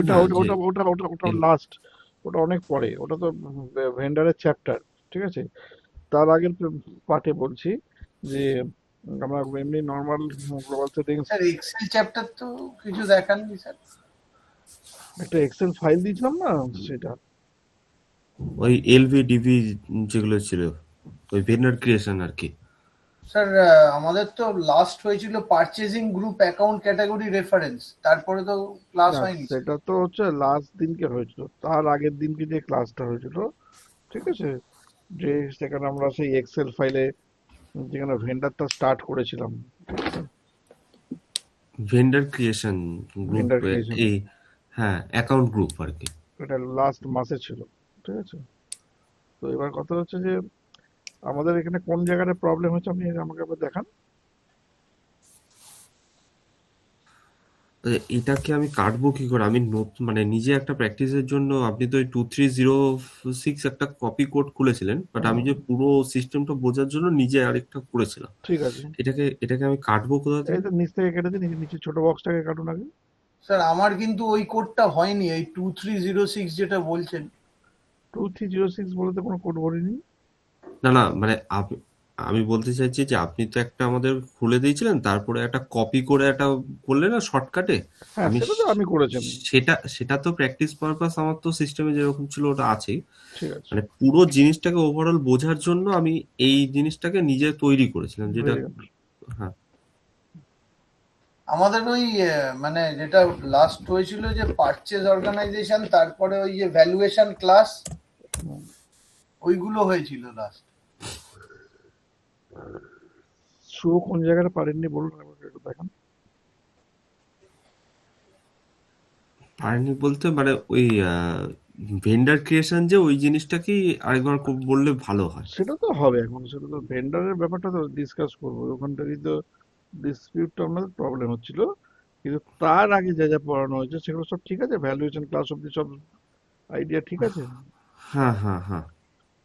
ওটা না ওটা যে ওটা ওটা ওটা ওটা এল- লাস্ট, ওটা অনেক পরে, ওটা তো ভেন্ডারের চ্যাপ্টার, ঠিক আছে। তার আগের পার্টে বলছি যে আমরা এমনি normal global settings sir Excel chapter তো কিছু দেখাননি স্যার। একটা এক্সেল ফাইল দিয়েছিলাম না, সেটা। ওই এলভি ডিভি যেগুলো ছিল, ওই ভেন্ডর ক্রিয়েশন আর কি। স্যার আমাদের তো লাস্ট হয়েছিল purchasing group account category reference, তারপরে তো ক্লাস না, হয়নি স্যার। সেটা তো হচ্ছে লাস্ট দিনকে হয়েছিল, তার আগের দিনকে যে ক্লাসটা হয়েছিল, ঠিক আছে, যে সেখানে আমরা সেই এক্সেল ফাইলে যেখানে ভেন্ডারটা স্টার্ট করেছিলাম, ঠিক আছে, vendor creation group, vendor creation, এই, হ্যাঁ অ্যাকাউন্ট গ্রুপ আর কি। এটা লাস্ট মাসে ছিল, ঠিক আছে। তো এবার কথা হচ্ছে যে আমাদের এখানে কোন জায়গাটা প্রবলেম হচ্ছে, আপনি আমাকে একবার দেখান। এটাকে আমি কাটবো কি করে? আমি মানে নিজে একটা প্র্যাকটিসের জন্য, আপনি তো ওই 2306 একটা কপি কোড খুলেছিলেন, বাট আমি হুম, যে পুরো সিস্টেমটা বোঝার জন্য নিজে আরেকটা করেছিলাম। ঠিক আছে। এটাকে আমি কাটবো কোথা এই থেকে? তো নিচ থেকে কেটে দিন, নিচে ছোট বক্সটাকে কাটুন আগে। স্যার আমার কিন্তু ওই কোডটা হয়নি, এই 2306 যেটা বলছেন। 2306 বলে তো কোনো কোড বলিনি। না না, মানে আমি বলতে চাইছি যে আপনি তো একটা আমাদের খুলে দিয়েছিলেন, তারপরে একটা কপি করে একটা করলেন না শর্টকাটে। হ্যাঁ, আমি সেটা তো আমি করেছেন। সেটা সেটা তো প্র্যাকটিস পারপাস, আমার তো সিস্টেমে যেরকম ছিল ওটা আছেই। ঠিক আছে, মানে পুরো জিনিসটাকে ওভারঅল বোঝার জন্য আমি এই জিনিসটাকে নিজে তৈরি করেছিলাম, যেটা, ভেরি গুড। হ্যাঁ। আমাদের ওই মানে যেটা লাস্ট হয়েছিল যে পারচেজ অর্গানাইজেশন, তারপরে ওই যে ভ্যালুয়েশন ক্লাস, ওইগুলো হয়েছিল লাস্ট। শুভ কোন জায়গাটা পারেননি বলুন, আমাকে একটু দেখান। পারেনি বলতে মানে ওই ভেন্ডার ক্রিয়েশন, যে ওই জিনিসটা কি আরেকবার বললে ভালো হয়। সেটা তো হবে, এখন সেটা তো ভেন্ডারের ব্যাপারটা তো ডিসকাস করবো, ওখান থেকেই তো ডিসপিউটটা আমাদের প্রবলেম হচ্ছিল। কিন্তু তার আগে যা যা পড়ানো হয়েছে সেগুলো সব ঠিক আছে, ভ্যালুয়েশন ক্লাস অব্দি সব আইডিয়া ঠিক আছে। হ্যাঁ হ্যাঁ হ্যাঁ,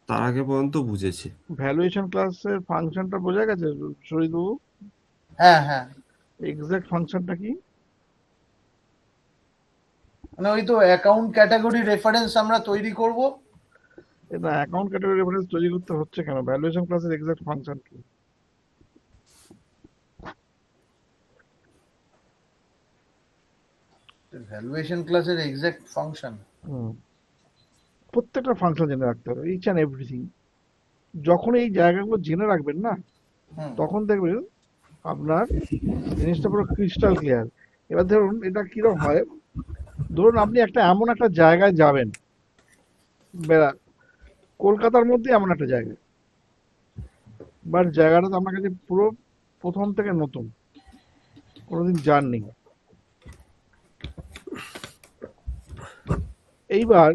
তার আগে পর্যন্ত বুঝেছি। ভ্যালুয়েশন ক্লাসের ফাংশনটা বোঝা গেছে শহীদবাবু? হ্যাঁ হ্যাঁ, এক্সাক্ট ফাংশনটা কি? মানে ওই তো অ্যাকাউন্ট ক্যাটাগরি রেফারেন্স আমরা তৈরি করব। এটা অ্যাকাউন্ট ক্যাটাগরি রেফারেন্স তৈরি করতে হচ্ছে কেন? ভ্যালুয়েশন ক্লাসের এক্সাক্ট ফাংশন কি? ভ্যালুয়েশন ক্লাসের এক্সাক্ট ফাংশন। হুম, প্রত্যেকটা ফাংশন জেনে রাখতে হবে, ইচ অ্যান্ড এভরিথিং। যখন এই জায়গাগুলো জেনে রাখবেন না, হুম। তখন দেখবেন আপনার জিনিসটা পুরো ক্রিস্টাল ক্লিয়ার। এবার ধরুন এটা কিরকম হয়, ধরুন আপনি একটা এমন একটা জায়গায় যাবেন, বেড়া কলকাতার মধ্যে এমন একটা জায়গায়, বাট জায়গাটা তো আপনার কাছে পুরো প্রথম থেকে নতুন, কোনোদিন যাননি। এইবার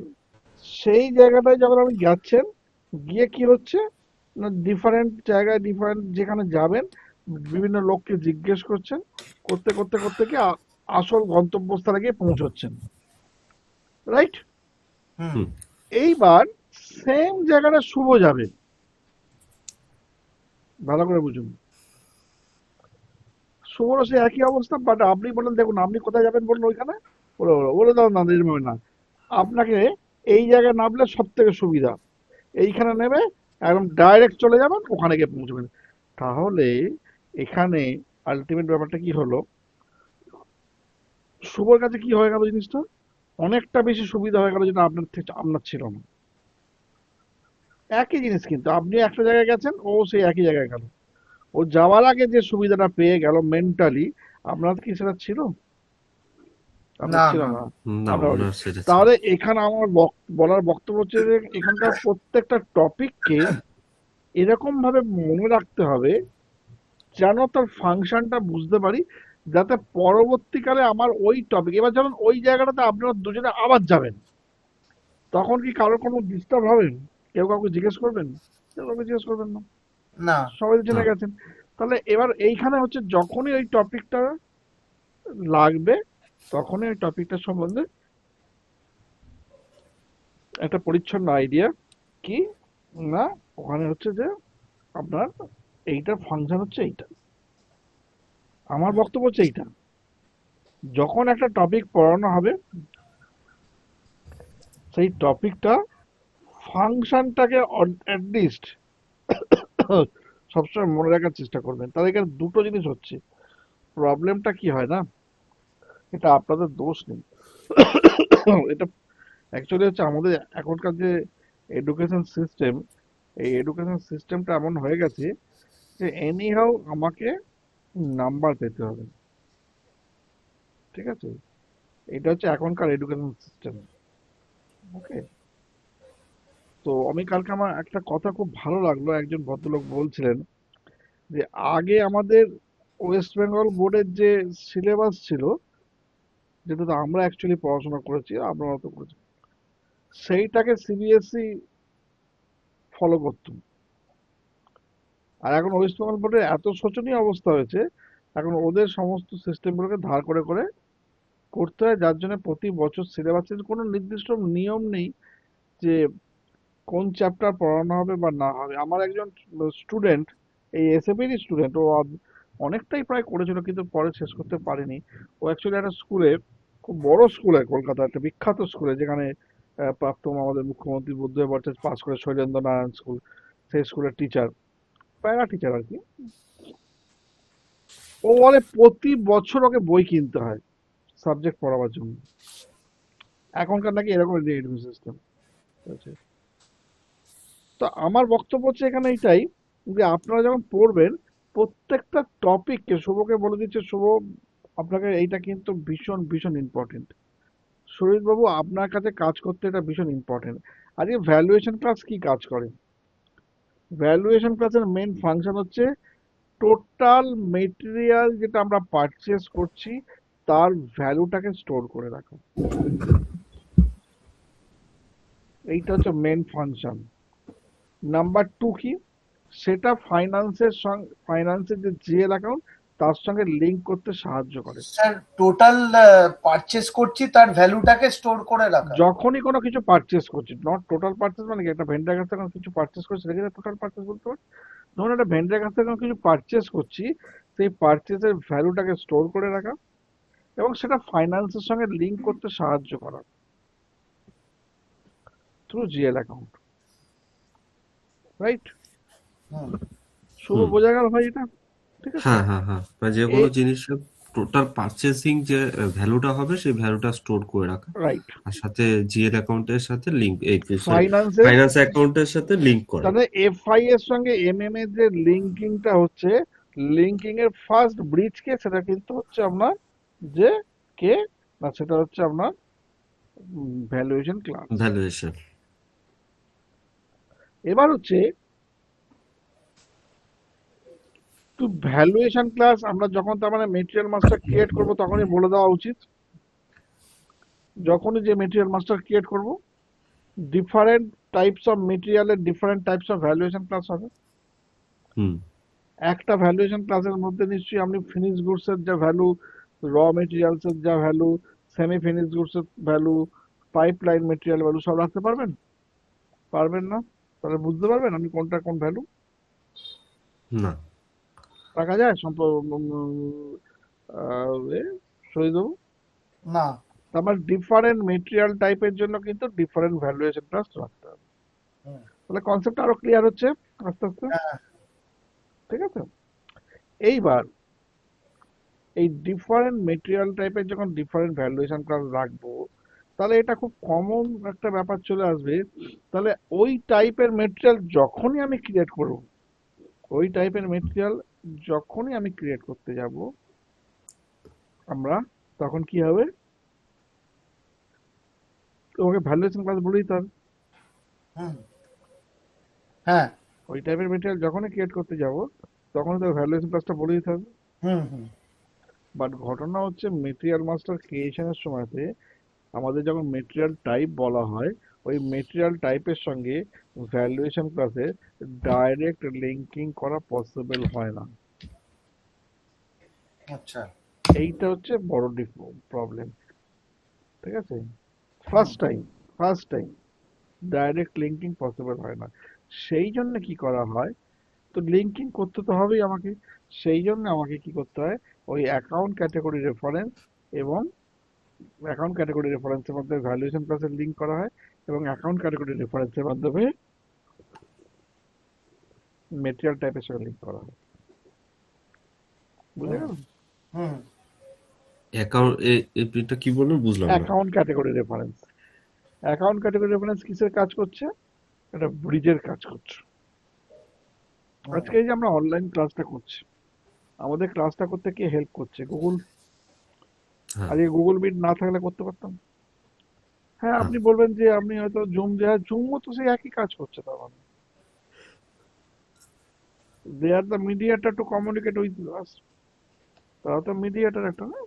সেই জায়গাটায় যখন আপনি যাচ্ছেন, গিয়ে কি হচ্ছে না, ডিফারেন্ট জায়গায় ডিফারেন্ট যেখানে যাবেন, বিভিন্ন লোককে জিজ্ঞেস করছেন, করতে করতে করতে কি আসল গন্তব্যস্থলে গিয়ে পৌঁছচ্ছেন, রাইট? হুম। হুম। এইবার সেম জায়গাটা শুভ যাবে, ভালো করে বুঝুন। শুভরও সে একই অবস্থা, বাট আপনি বলেন দেখুন আপনি কোথায় যাবেন বলুন, ওইখানে বলে বলে বলে দাও না, এরকম না, আপনাকে এই জায়গায় নামলে সব থেকে সুবিধা, এইখানে নেবে, একদম ডাইরেক্ট চলে যাবেন, ওখানে গিয়ে পৌঁছবেন। তাহলে এখানে আলটিমেট ব্যাপারটা কি হলো, শুভর কাছে কি হয়ে গেল জিনিসটা, অনেকটা বেশি সুবিধা হয়ে গেল, যেটা আপনার থেকে আপনার ছিল না। একই জিনিস, কিন্তু আপনি একটা জায়গায় গেছেন, ও সেই একই জায়গায় গেল। ও যাওয়ার আগে যে সুবিধাটা পেয়ে গেল মেন্টালি, আপনার কি সেটা ছিল? আপনার না ছিল না না। না। না, আপনার ওনার সেটা ছিল। তাহলে এখানে আমার বলার বক্তব্য হচ্ছে যে এখানকার প্রত্যেকটা টপিককে এরকম ভাবে মনে রাখতে হবে যেন তার ফাংশনটা বুঝতে পারি, যাতে পরবর্তীকালে আমার ওই টপিক, এবার যেমন ওই জায়গাটাতে আপনারা দুজনে আবার যাবেন, তখন কি কারোর কোনো ডিস্টার্ব হবে? কেউ কাউকে জিজ্ঞেস করবেন? কেউ কাউকে জিজ্ঞেস করবেন না, না। সবাই তো না, জেনে গেছেন। তাহলে এবার এইখানে হচ্ছে যখনই ওই টপিকটা লাগবে, তখনই ওই টপিকটা সম্বন্ধে একটা পরিচ্ছন্ন আইডিয়া কি না, ওখানে হচ্ছে যে আপনার এইটার ফাংশন হচ্ছে এইটা, আমার বক্তব্য হচ্ছে এইটা। যখন একটা টপিক পড়ানো হবে, সেই টপিকটা ফাংশনটাকে অ্যাটলিস্ট সবসময় মনে রাখার চেষ্টা করবেন। তাহলে এখানে দুটো জিনিস হচ্ছে, প্রবলেমটা কি হয় না, এটা আপনাদের দোষ নেই, এটা অ্যাকচুয়ালি হচ্ছে আমাদের এখনকার যে এডুকেশন সিস্টেম, এই এডুকেশন সিস্টেমটা এমন হয়ে গেছে যে এনি হাউ আমাকে নাম্বার পেতে হবে, ঠিক আছে? এটা হচ্ছে এখনকার এডুকেশন সিস্টেম। ওকে, তো আমি কালকে আমার একটা কথা খুব ভালো লাগলো, একজন ভদ্রলোক বলছিলেন যে আগে আমাদের ওয়েস্ট বেঙ্গল বোর্ডের যে সিলেবাস ছিল, যেটা আমরা অ্যাকচুয়ালি পড়াশোনা করেছি, আপনারা তো করেছি, সেইটাকে সিবিএসই ফলো করতো। আর এখন ওয়েস্ট বেঙ্গল বোর্ডের এত শোচনীয় অবস্থা হয়েছে, এখন ওদের সমস্ত সিস্টেমগুলোকে ধার করে করে করতে হয়, যার জন্য প্রতি বছর সিলেবাসের কোনো নির্দিষ্ট নিয়ম নেই যে কোন চ্যাপ্টার পড়ানো হবে বা না হবে। আমার একজন স্টুডেন্ট, এই এসএফএরই স্টুডেন্ট, ও অনেকটাই প্রায় করেছিল কিন্তু পরে শেষ করতে পারেনি। ও অ্যাকচুয়ালি একটা স্কুলে, খুব বড় স্কুলে, কলকাতা একটা বিখ্যাত স্কুলে, যেখানে প্রাক্তন আমাদের মুখ্যমন্ত্রী বুদ্ধদেব ভট্টাচার্য পাস করে, শৈলেন্দ্র নারায়ণ স্কুল, সেই স্কুলের টিচার, প্যারা টিচার আর কি। ও বলে প্রতি বছর ওকে বই কিনতে হয় সাবজেক্ট পড়াবার জন্য। এখনকার নাকি এরকম এডুকেশন সিস্টেম আছে। তো আমার বক্তব্য হচ্ছে এখানে এইটাই, যে আপনারা যখন পড়বেন প্রত্যেকটা টপিককে, শুভকে বলে দিচ্ছে, শুভ আপনাকে এইটা কিন্তু ভীষণ ভীষণ ইম্পর্টেন্ট। সুরেশবাবু আপনার কাছে কাজ করতে এটা ভীষণ ইম্পর্টেন্ট। আর এই ভ্যালুয়েশন ক্লাস কি কাজ করে? ভ্যালুয়েশন ক্লাসের মেন ফাংশন হচ্ছে টোটাল মেটেরিয়াল যেটা আমরা পারচেস করছি তার ভ্যালুটাকে স্টোর করে রাখা, এইটা হচ্ছে মেন ফাংশন। নাম্বার টু কি, সেটা ফাইন্যান্সের সঙ্গে, ফাইন্যান্সের যে জিএল অ্যাকাউন্ট তার সঙ্গে লিঙ্ক করতে সাহায্য করে। স্যার টোটাল পারচেস করছি তার ভ্যালুটাকে স্টোর করে রাখা। যখনই কোনো কিছু পারচেস করছি, নট টোটাল পারচেস মানে কি, একটা ভেন্ডার কাছ থেকে কোনো কিছু পারচেস করছি সেটাকে টোটাল পারচেস বলতে পারি। ধরুন একটা ভেন্ডার কাছ থেকে কোনো কিছু পারচেস করছি, সেই পারচেসের ভ্যালুটাকে স্টোর করে রাখা এবং সেটা ফাইন্যান্সের সঙ্গে লিঙ্ক করতে সাহায্য করা থ্রু জিএল অ্যাকাউন্ট, রাইট? হুম। শুভ হুম। বোঝা গেল ভাই এটা? ঠিক আছে। হ্যাঁ, হ্যাঁ, হ্যাঁ, বা যে এ কোনো জিনিসের টোটাল পারচেসিং যে ভ্যালুটা হবে সেই ভ্যালুটা স্টোর করে রাখা, রাইট, আর সাথে জিএল অ্যাকাউন্টের সাথে লিঙ্ক, এই সরি, ফাইন্যান্সের, ফাইন্যান্স অ্যাকাউন্টের সাথে লিঙ্ক করা। তাহলে এফআই এর সঙ্গে এমএম এর যে লিঙ্কিংটা হচ্ছে, লিঙ্কিং এর ফার্স্ট ব্রিজ কে, সেটা কিন্তু হচ্ছে আপনার যে কে, না সেটা হচ্ছে আপনার ভ্যালুয়েশন ক্লাস। ভ্যালুয়েশন। এবার হচ্ছে তো ভ্যালুয়েশন ক্লাস আমরা যখন তার মানে মেটেরিয়াল মাস্টার ক্রিয়েট করব তখনই বলে দেওয়া উচিত, যখনই যে মেটেরিয়াল মাস্টার ক্রিয়েট করব ডিফারেন্ট টাইপস অফ মেটেরিয়ালের different types of valuation class হবে। হুম। একটা ভ্যালুয়েশন ক্লাসের মধ্যে নিশ্চয়ই আপনি ফিনিশ গুডস এর যা ভ্যালু, র মেটেরিয়ালস এর যা ভ্যালু, সেমি ফিনিশ গুডস এর ভ্যালু, পাইপলাইন মেটেরিয়াল ভ্যালু সব রাখতে পারবেন? পারবেন না। তাহলে বুঝতে পারবেন আপনি কোনটা কোন ভ্যালু না। রাখা যায় সই দেবো। না। আমার ডিফারেন্ট মেটেরিয়াল টাইপের জন্য কিন্তু ডিফারেন্ট ভ্যালুয়েশন ক্লাস রাখতে হবে। হুম। তাহলে কনসেপ্ট আরো ক্লিয়ার হচ্ছে আস্তে আস্তে, হ্যাঁ। ঠিক আছে? এইবার এই ডিফারেন্ট মেটেরিয়াল টাইপের যখন ডিফারেন্ট ভ্যালুয়েশন ক্লাস রাখবো, তাহলে এটা খুব কমন একটা ব্যাপার চলে আসবে। তাহলে ওই টাইপের মেটেরিয়াল যখনই আমি ক্রিয়েট করব, ওই টাইপের মেটেরিয়াল যখনই আমি ক্রিয়েট করতে যাব আমরা, তখন কি হবে, তোমাকে ভ্যালুয়েশন ক্লাস বলে দিতে হবে। হুম। হ্যাঁ। ওই টাইপের মেটেরিয়াল যখনই ক্রিয়েট করতে যাব তখনই তো ভ্যালুয়েশন ক্লাসটা বলে দিতে হবে। হুম। হুম। বাট ঘটনা হচ্ছে মেটেরিয়াল মাস্টার ক্রিয়েশনের সময়তে আমাদের যখন মেটেরিয়াল টাইপ বলা হয়, ওই মেটেরিয়াল টাইপের সঙ্গে ভ্যালুয়েশন ক্লাসে ডাইরেক্ট লিঙ্কিং করা পসিবল হয় না। আচ্ছা। এইটা হচ্ছে বড় প্রবলেম, ঠিক আছে? হুম। First time direct linking possible হয় না। সেই জন্য কি করা হয়, তো লিঙ্কিং করতে তো হবেই আমাকে, সেই জন্য আমাকে কি করতে হয়, ওই অ্যাকাউন্ট ক্যাটাগরি রেফারেন্স এবং অ্যাকাউন্ট ক্যাটাগরি রেফারেন্সের মধ্যে ভ্যালুয়েশন ক্লাসের লিঙ্ক করা হয় এবং অ্যাকাউন্ট ক্যাটাগরি রেফারেন্সের মাধ্যমে মেটেরিয়াল টাইপের সঙ্গে লিঙ্ক করা হয়। বুঝে হুম গেল? হুম অ্যাকাউন্ট এটা কি বললেন বুঝলাম না। Account category reference, account category reference কিসের কাজ করছে? এটা ব্রিজের কাজ করছে। হুম আজকে এই যে আমরা অনলাইন ক্লাসটা করছি, আমাদের ক্লাসটা করতে কে হেল্প করছে? গুগল। হ্যাঁ আজকে গুগল মিট না থাকলে করতে পারতাম? হ্যাঁ, হ্যাঁ আপনি বলবেন যে আপনি হয়তো জুম দেওয়া, জুমও তো সেই একই কাজ করছে। তার মানে they are the mediator to communicate with us. তারা তো মিডিয়েটার একটা, না,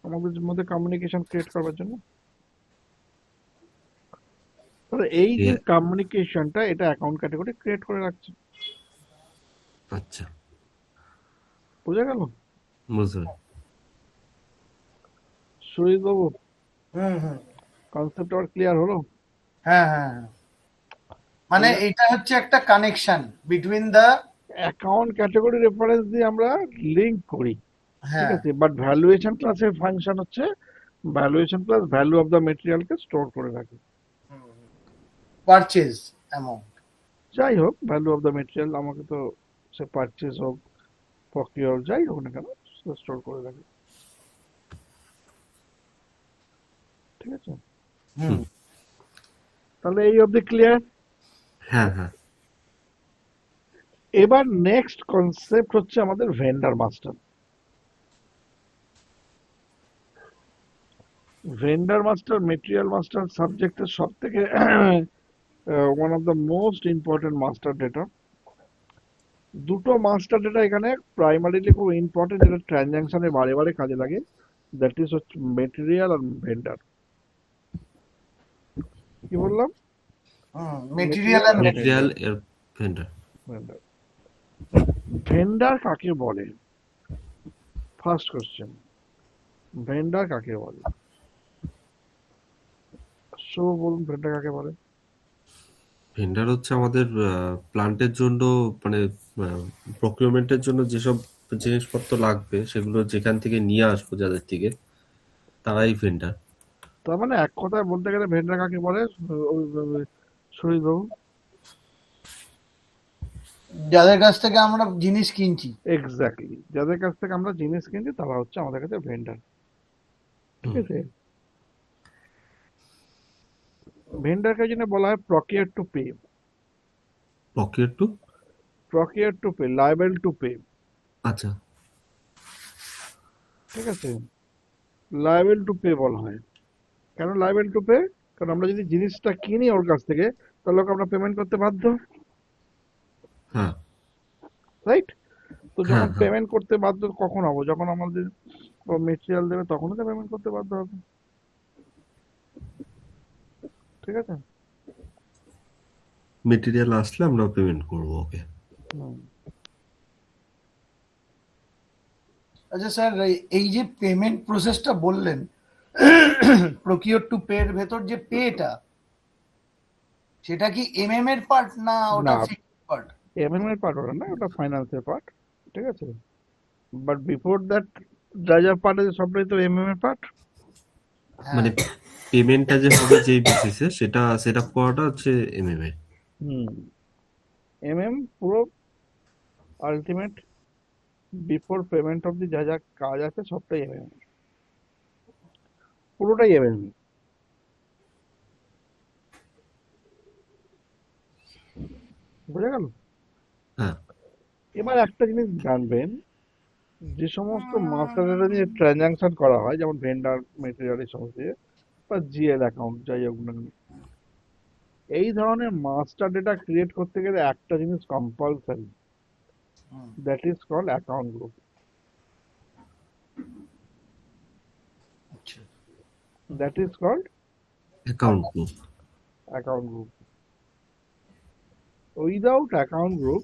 আমাদের মধ্যে কমিউনিকেশন ক্রিয়েট করার জন্য। তাহলে এই যে এ- কমিউনিকেশনটা, এটা অ্যাকাউন্ট ক্যাটাগরি ক্রিয়েট করে রাখছে। আচ্ছা, বুঝে গেল? বুঝতে পারছি। সুজিত বাবু, হুম হুম কনসেপ্ট আবার ক্লিয়ার হলো? হ্যাঁ হ্যাঁ হ্যাঁ। মানে তাহলে এটা হচ্ছে একটা connection between the account category reference দিয়ে আমরা লিংক করি, ঠিক হ্যাঁ আছে, বাট ভ্যালুয়েশন ক্লাসের ফাংশন হচ্ছে valuation class value of the মেটেরিয়ালকে স্টোর করে রাখে। Purchase amount. যাই হোক, ভ্যালু অফ দ্য মেটেরিয়াল আমাকে তো, সে পারচেজ হোক, প্রকিওর, যাই হোক না কেন, স্টোর করে রাখে। ঠিক আছে? হুম হুম, তাহলে এই অবধি ক্লিয়ার? হ্যাঁ হ্যাঁ এবার নেক্সট কনসেপ্ট হচ্ছে আমাদের vendor master. Vendor master material master সাবজেক্টের সব থেকে one of the most important master data. দুটো মাস্টার ডেটা এখানে প্রাইমারিলি খুব ইম্পর্টেন্ট, যেটা ট্রানজাকশনে বারে বারে কাজে লাগে, দ্যাট ইজ হচ্ছে মেটেরিয়াল আর ভেন্ডার। কি বললাম? হুম মেটেরিয়াল মেটেরিয়াল এন্ড আর মেটেরিয়াল ভেন্ডার। এর ভেন্ডার। ভেন্ডার, ভেন্ডার কাকে বলে? ফার্স্ট কোশ্চেন, ভেন্ডার কাকে বলে? সো বলুন, ভেন্ডার কাকে বলে? ভেন্ডার হচ্ছে আমাদের প্লান্টের জন্য, মানে প্রকিউরমেন্টের জন্য যেসব জিনিসপত্র লাগবে সেগুলো যেখান থেকে নিয়ে আসবো যাদের থেকে, তারাই ভেন্ডার। তার মানে এক কথায় বলতে গেলে ভেন্ডার কাকে বলে, শহীদ বাবু? যাদের কাছ থেকে আমরা জিনিস কিনছি। এক্স্যাক্টলি, যাদের কাছ থেকে আমরা জিনিস কিনছি তারা হচ্ছে আমাদের কাছে ভেন্ডার। ঠিক হুম, আছে? ভেন্ডারকে জন্য বলা হয় procure to pay. Procure to. Procure to pay, liable to pay. আচ্ছা। ঠিক আছে? লাইবেল টু পে বলা হয়। কেন লাইবেল টু পে? কারণ আমরা যদি জিনিসটা কিনি ওর কাছ থেকে, তাহলে ওকে আমরা পেমেন্ট করতে বাধ্য, হ্যাঁ রাইট? তো হ্যাঁ যখন হ্যাঁ পেমেন্ট করতে বাধ্য কখন হবো? যখন আমাদের মেটেরিয়াল দেবে তখনই তো পেমেন্ট করতে বাধ্য হবে। ঠিক আছে? মেটেরিয়াল আসলে আমরা পেমেন্ট করবো ওকে। হুম। আচ্ছা স্যার, এই যে পেমেন্ট প্রসেসটা বললেন, প্রকিওর টু পে এর ভেতর যে পেটা, সেটা কি এমএম এর পার্ট না ওটা না, ফিক্সড পার্ট? এমএম এর পার্ট ওটা না, ওটা ফাইন্যান্সের পার্ট। ঠিক আছে? বাট বিফোর দ্যাট, যা যা পার্ট আছে সবটাই তো এমএম এর পার্ট। হ্যাঁ। মানে পেমেন্টটা যে হবে যেই বেসিসে সেটা সেট আপ করাটা হচ্ছে এমএম এর। হুম। এমএম পুরো আলটিমেট, বিফোর পেমেন্ট অব্দি যা যা কাজ আছে সবটাই এমএম, পুরোটাই এমএম। বুঝা গেল? হ্যাঁ এবার একটা জিনিস জানবেন, যে সমস্ত মাস্টার ডেটা দিয়ে ট্রানজাকশন করা হয়, যেমন ভেন্ডার, মেটেরিয়াল, এই সমস্ত দিয়ে, বা জিএল অ্যাকাউন্ট, যাই হোক না কেন, এই ধরনের মাস্টার ডেটা ক্রিয়েট করতে গেলে একটা জিনিস কম্পালসারি, হুম, that is called account group. আচ্ছা। That is called account group. Account group. Without account group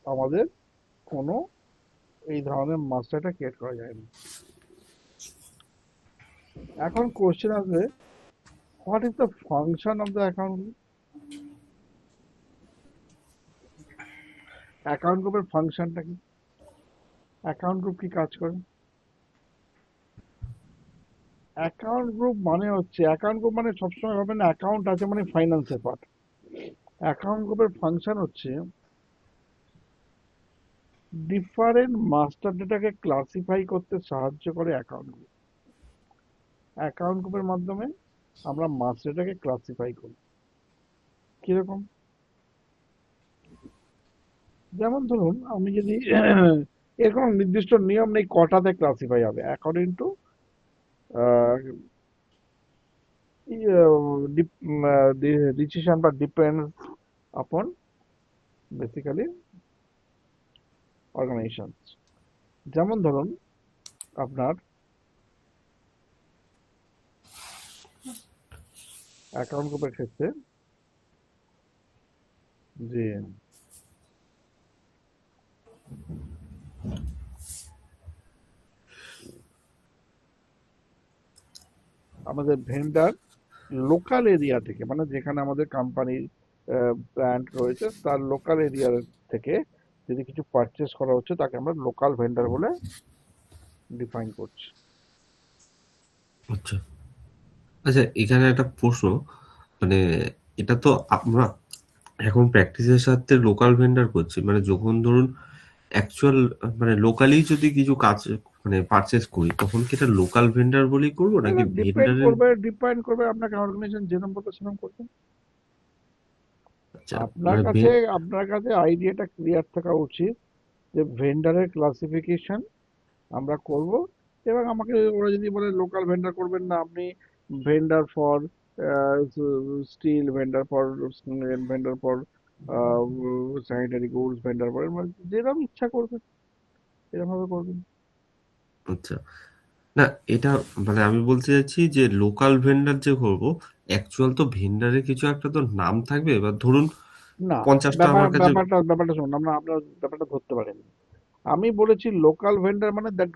আমাদের কোনো এই ধরনের মাস্টারটা ক্রিয়েট করা যায় না। এখন কোশ্চেন আসবে, what is the function of the account group? Account গ্রুপের ফাংশনটা কি? অ্যাকাউন্ট গ্রুপ কি কাজ করে? অ্যাকাউন্ট গ্রুপ মানে সবসময় ভাবেন অ্যাকাউন্ট আছে মানে ফাইন্যান্সের পার্ট। অ্যাকাউন্ট গ্রুপের ফাংশন হচ্ছে ডিফারেন্ট মাস্টার ডেটাকে ক্লাসিফাই করতে সাহায্য করে অ্যাকাউন্ট গ্রুপ। অ্যাকাউন্ট গ্রুপের মাধ্যমে আমরা মাস্টার ডেটাকে ক্লাসিফাই করি। কিরকম? যেমন ধরুন আমি যদি এর কোনো নির্দিষ্ট নিয়ম নেই কটাতে ক্লাসিফাই হবে, অ্যাকর্ডিং টু ডিসিশন বা ডিপেন্ডস আপন বেসিক্যালি অর্গানাইজেশন। যেমন ধরুন আপনার অ্যাকাউন্ট গ্রুপের ক্ষেত্রে যে আমাদের ভেন্ডার লোকাল এরিয়া থেকে, মানে যেখানে আমাদের কোম্পানির প্ল্যান্ট রয়েছে তার লোকাল এরিয়া থেকে যদি কিছু পারচেস করা হচ্ছে তাকে আমরা লোকাল ভেন্ডার বলে ডিফাইন করছি। আচ্ছা আচ্ছা, এখানে একটা প্রশ্ন, মানে এটা তো আমরা এখন প্র্যাকটিসের সাথে লোকাল ভেন্ডার করছি, মানে যখন ধরুন অ্যাকচুয়াল মানে লোকালি যদি কিছু কাজ মানে পারচেস করি তখন কি এটা লোকাল ভেন্ডার বলেই করবো নাকি এবার ভেন্ডারের? ডিপেন্ড করবে আপনাকে অর্গানাইজেশন যেরকম বলতে সেরকম করবে। আচ্ছা আপনার মানে কাছে আপনার কাছে আইডিয়াটা ক্লিয়ার থাকা উচিত যে ভেন্ডারের ক্লাসিফিকেশন আমরা করব, এবং আমাকে ওরা যদি বলে লোকাল ভেন্ডার করবেন না, আপনি vendor for steel, vendor for sanitary goods, vendor for, যেরকম ইচ্ছা করবেন এরকম ভাবে করবেন। আচ্ছা না, এটা মানে আমি বলতে চাইছি যে লোকাল ভেন্ডার যে করবো, অ্যাকচুয়াল তো ভেন্ডারের কিছু একটা তো নাম থাকবে, এবার ধরুন না, 50টা আমার কাছে। ব্যাপারটা শুনুন, আমরা আপনার ব্যাপারটা ধরতে পারেন। আমি বলেছি লোকাল ভেন্ডার মানে দ্যাট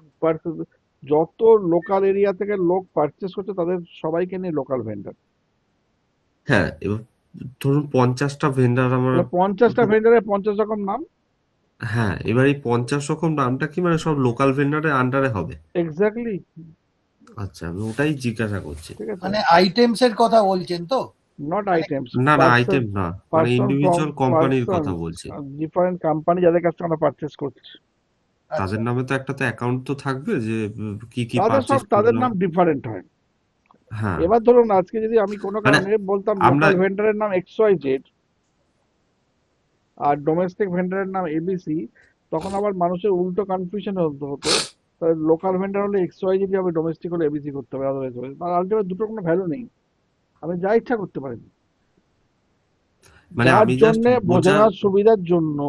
যত লোকাল এরিয়া থেকে লোক পারচেস করছে তাদের সবাইকে নিয়ে লোকাল ভেন্ডার। হ্যাঁ, এবার ধরুন 50টা ভেন্ডার আমার। তাহলে 50টা ভেন্ডারের 50 রকম নাম। হ্যাঁ, এবার এই 50 রকম নামটা কি মানে সব লোকাল ভেন্ডারের আন্ডারে হবে? এক্স্যাক্টলি। আচ্ছা, আমি ওটাই জিজ্ঞাসা করছি। ঠিক আছে। মানে আইটেমস এর কথা বলছেন তো? নট মানে আইটেমস, না না, পার্সন, আইটেম না, মানে পার্সন ফ্রম ইন্ডিভিজুয়াল কোম্পানির কথা পার্সনস, বলছি। ডিফারেন্ট কোম্পানি যাদের কাছ থেকে আমরা পারচেস করছি আচ্ছা তাদের নামে তো একটা তো অ্যাকাউন্ট তো থাকবে যে কি কি পারচেস তাদের করলো। নাম ডিফারেন্ট হয়। হ্যাঁ, এবার ধরুন আজকে যদি আমি কোনো মানে কারণে বলতাম আমরা লোকাল ভেন্ডারের নাম XYZ আর ডোমেস্টিক ভেন্ডারের নাম ABC, তখন আবার মানুষের উল্টো কনফিউশন হতো। তাহলে লোকাল ভেন্ডার হলে XYZ হবে, ডোমেস্টিক হলে ABC করতে হবে, আদারওয়াইজ হবে। তার আলটিমেট দুটোর কোনো ভ্যালু নেই, আপনি যা ইচ্ছা করতে পারেন। মানে যার আমি জাস্ট জন্য বোঝার, বোঝানোর সুবিধার জন্য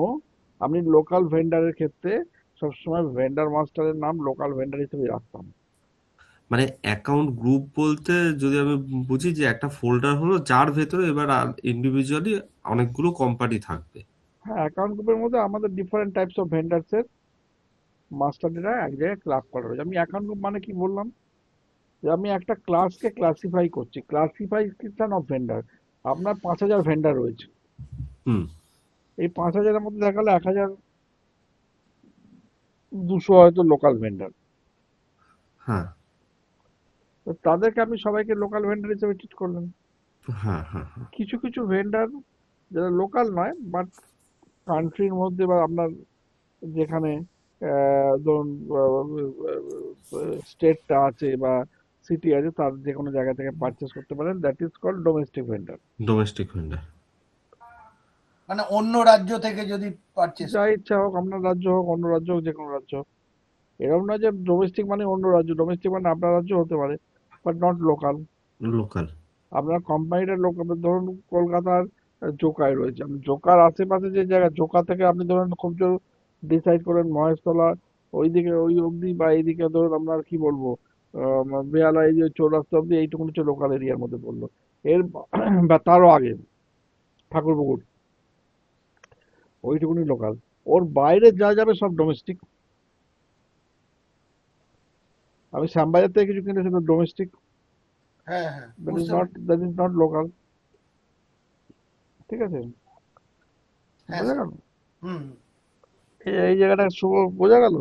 আপনি লোকাল ভেন্ডারের ক্ষেত্রে সবসময় ভেন্ডার মাস্টারের নাম লোকাল ভেন্ডার হিসেবে রাখতাম। মানে অ্যাকাউন্ট গ্রুপ বলতে যদি আমি বুঝি যে একটা ফোল্ডার হলো যার ভেতরে এবার ইন্ডিভিজুয়ালি অনেকগুলো কোম্পানি থাকবে। হ্যাঁ, অ্যাকাউন্ট গ্রুপের মধ্যে আমাদের ডিফারেন্ট টাইপস অফ ভেন্ডার্সের মাস্টার ডেটা এক জায়গায় ক্লাব করা রয়েছে। আমি অ্যাকাউন্ট গ্রুপ মানে কি বললাম, যে আমি একটা ক্লাসকে ক্লাসিফাই করছি, ক্লাসিফিকেশন অফ ভেন্ডার। আপনার 5,000 ভেন্ডার রয়েছে, হুম। এই 5,000-এর মধ্যে দেখা গেলো 1,200 হয়তো লোকাল ভেন্ডার। হ্যাঁ তো তাদেরকে আপনি সবাইকে লোকাল ভেন্ডার হিসেবে ট্রিট করলেন। হ্যাঁ হ্যাঁ হ্যাঁ। কিছু কিছু ভেন্ডার যারা লোকাল নয় বাট কান্ট্রির মধ্যে বা আপনার যেখানে ধরুন স্টেটটা আছে বা সিটি আছে, তার যে কোনো জায়গা থেকে পারচেস করতে পারেন, that is called domestic vendor. Domestic vendor. মানে অন্য রাজ্য থেকে যদি পারচেস যা ইচ্ছা হোক, আপনার রাজ্য হোক, অন্য রাজ্য হোক, যে কোনো রাজ্য হোক। এরকম নয় যে ডোমেস্টিক মানে অন্য রাজ্য, ডোমেস্টিক মানে আপনার রাজ্য হতে পারে বাট নট লোকাল। লোকাল। আপনার কোম্পানিটা লোক, ধরুন কলকাতার জোকায় রয়েছে, আপনি জোকার আশেপাশে যে জায়গা, জোকা থেকে আপনি ধরুন খুব জোর ডিসাইড করেন মহেশতলা ওইদিকে ওই অবধি, বা এইদিকে ধরুন আপনার কি বলবো বেহালা, এই যে চৌরাস্তা অবধি, এইটুকুনি হচ্ছে লোকাল এরিয়ার মধ্যে পড়লো। এর বা তারও আগে ঠাকুরপুকুর, ওইটুকুনি লোকাল। ওর বাইরে যা যাবে সব ডোমেস্টিক। আমি শ্যামবাজার থেকে কিছু কিনেছি, তো ডোমেস্টিক, হ্যাঁ হ্যাঁ বুঝতে দ্যাট ইজ নট লোকাল। ঠিক আছে, হ্যাঁ বোঝা স্যার। গেল? হুম। এই জায়গাটা শুভ বোঝা গেল।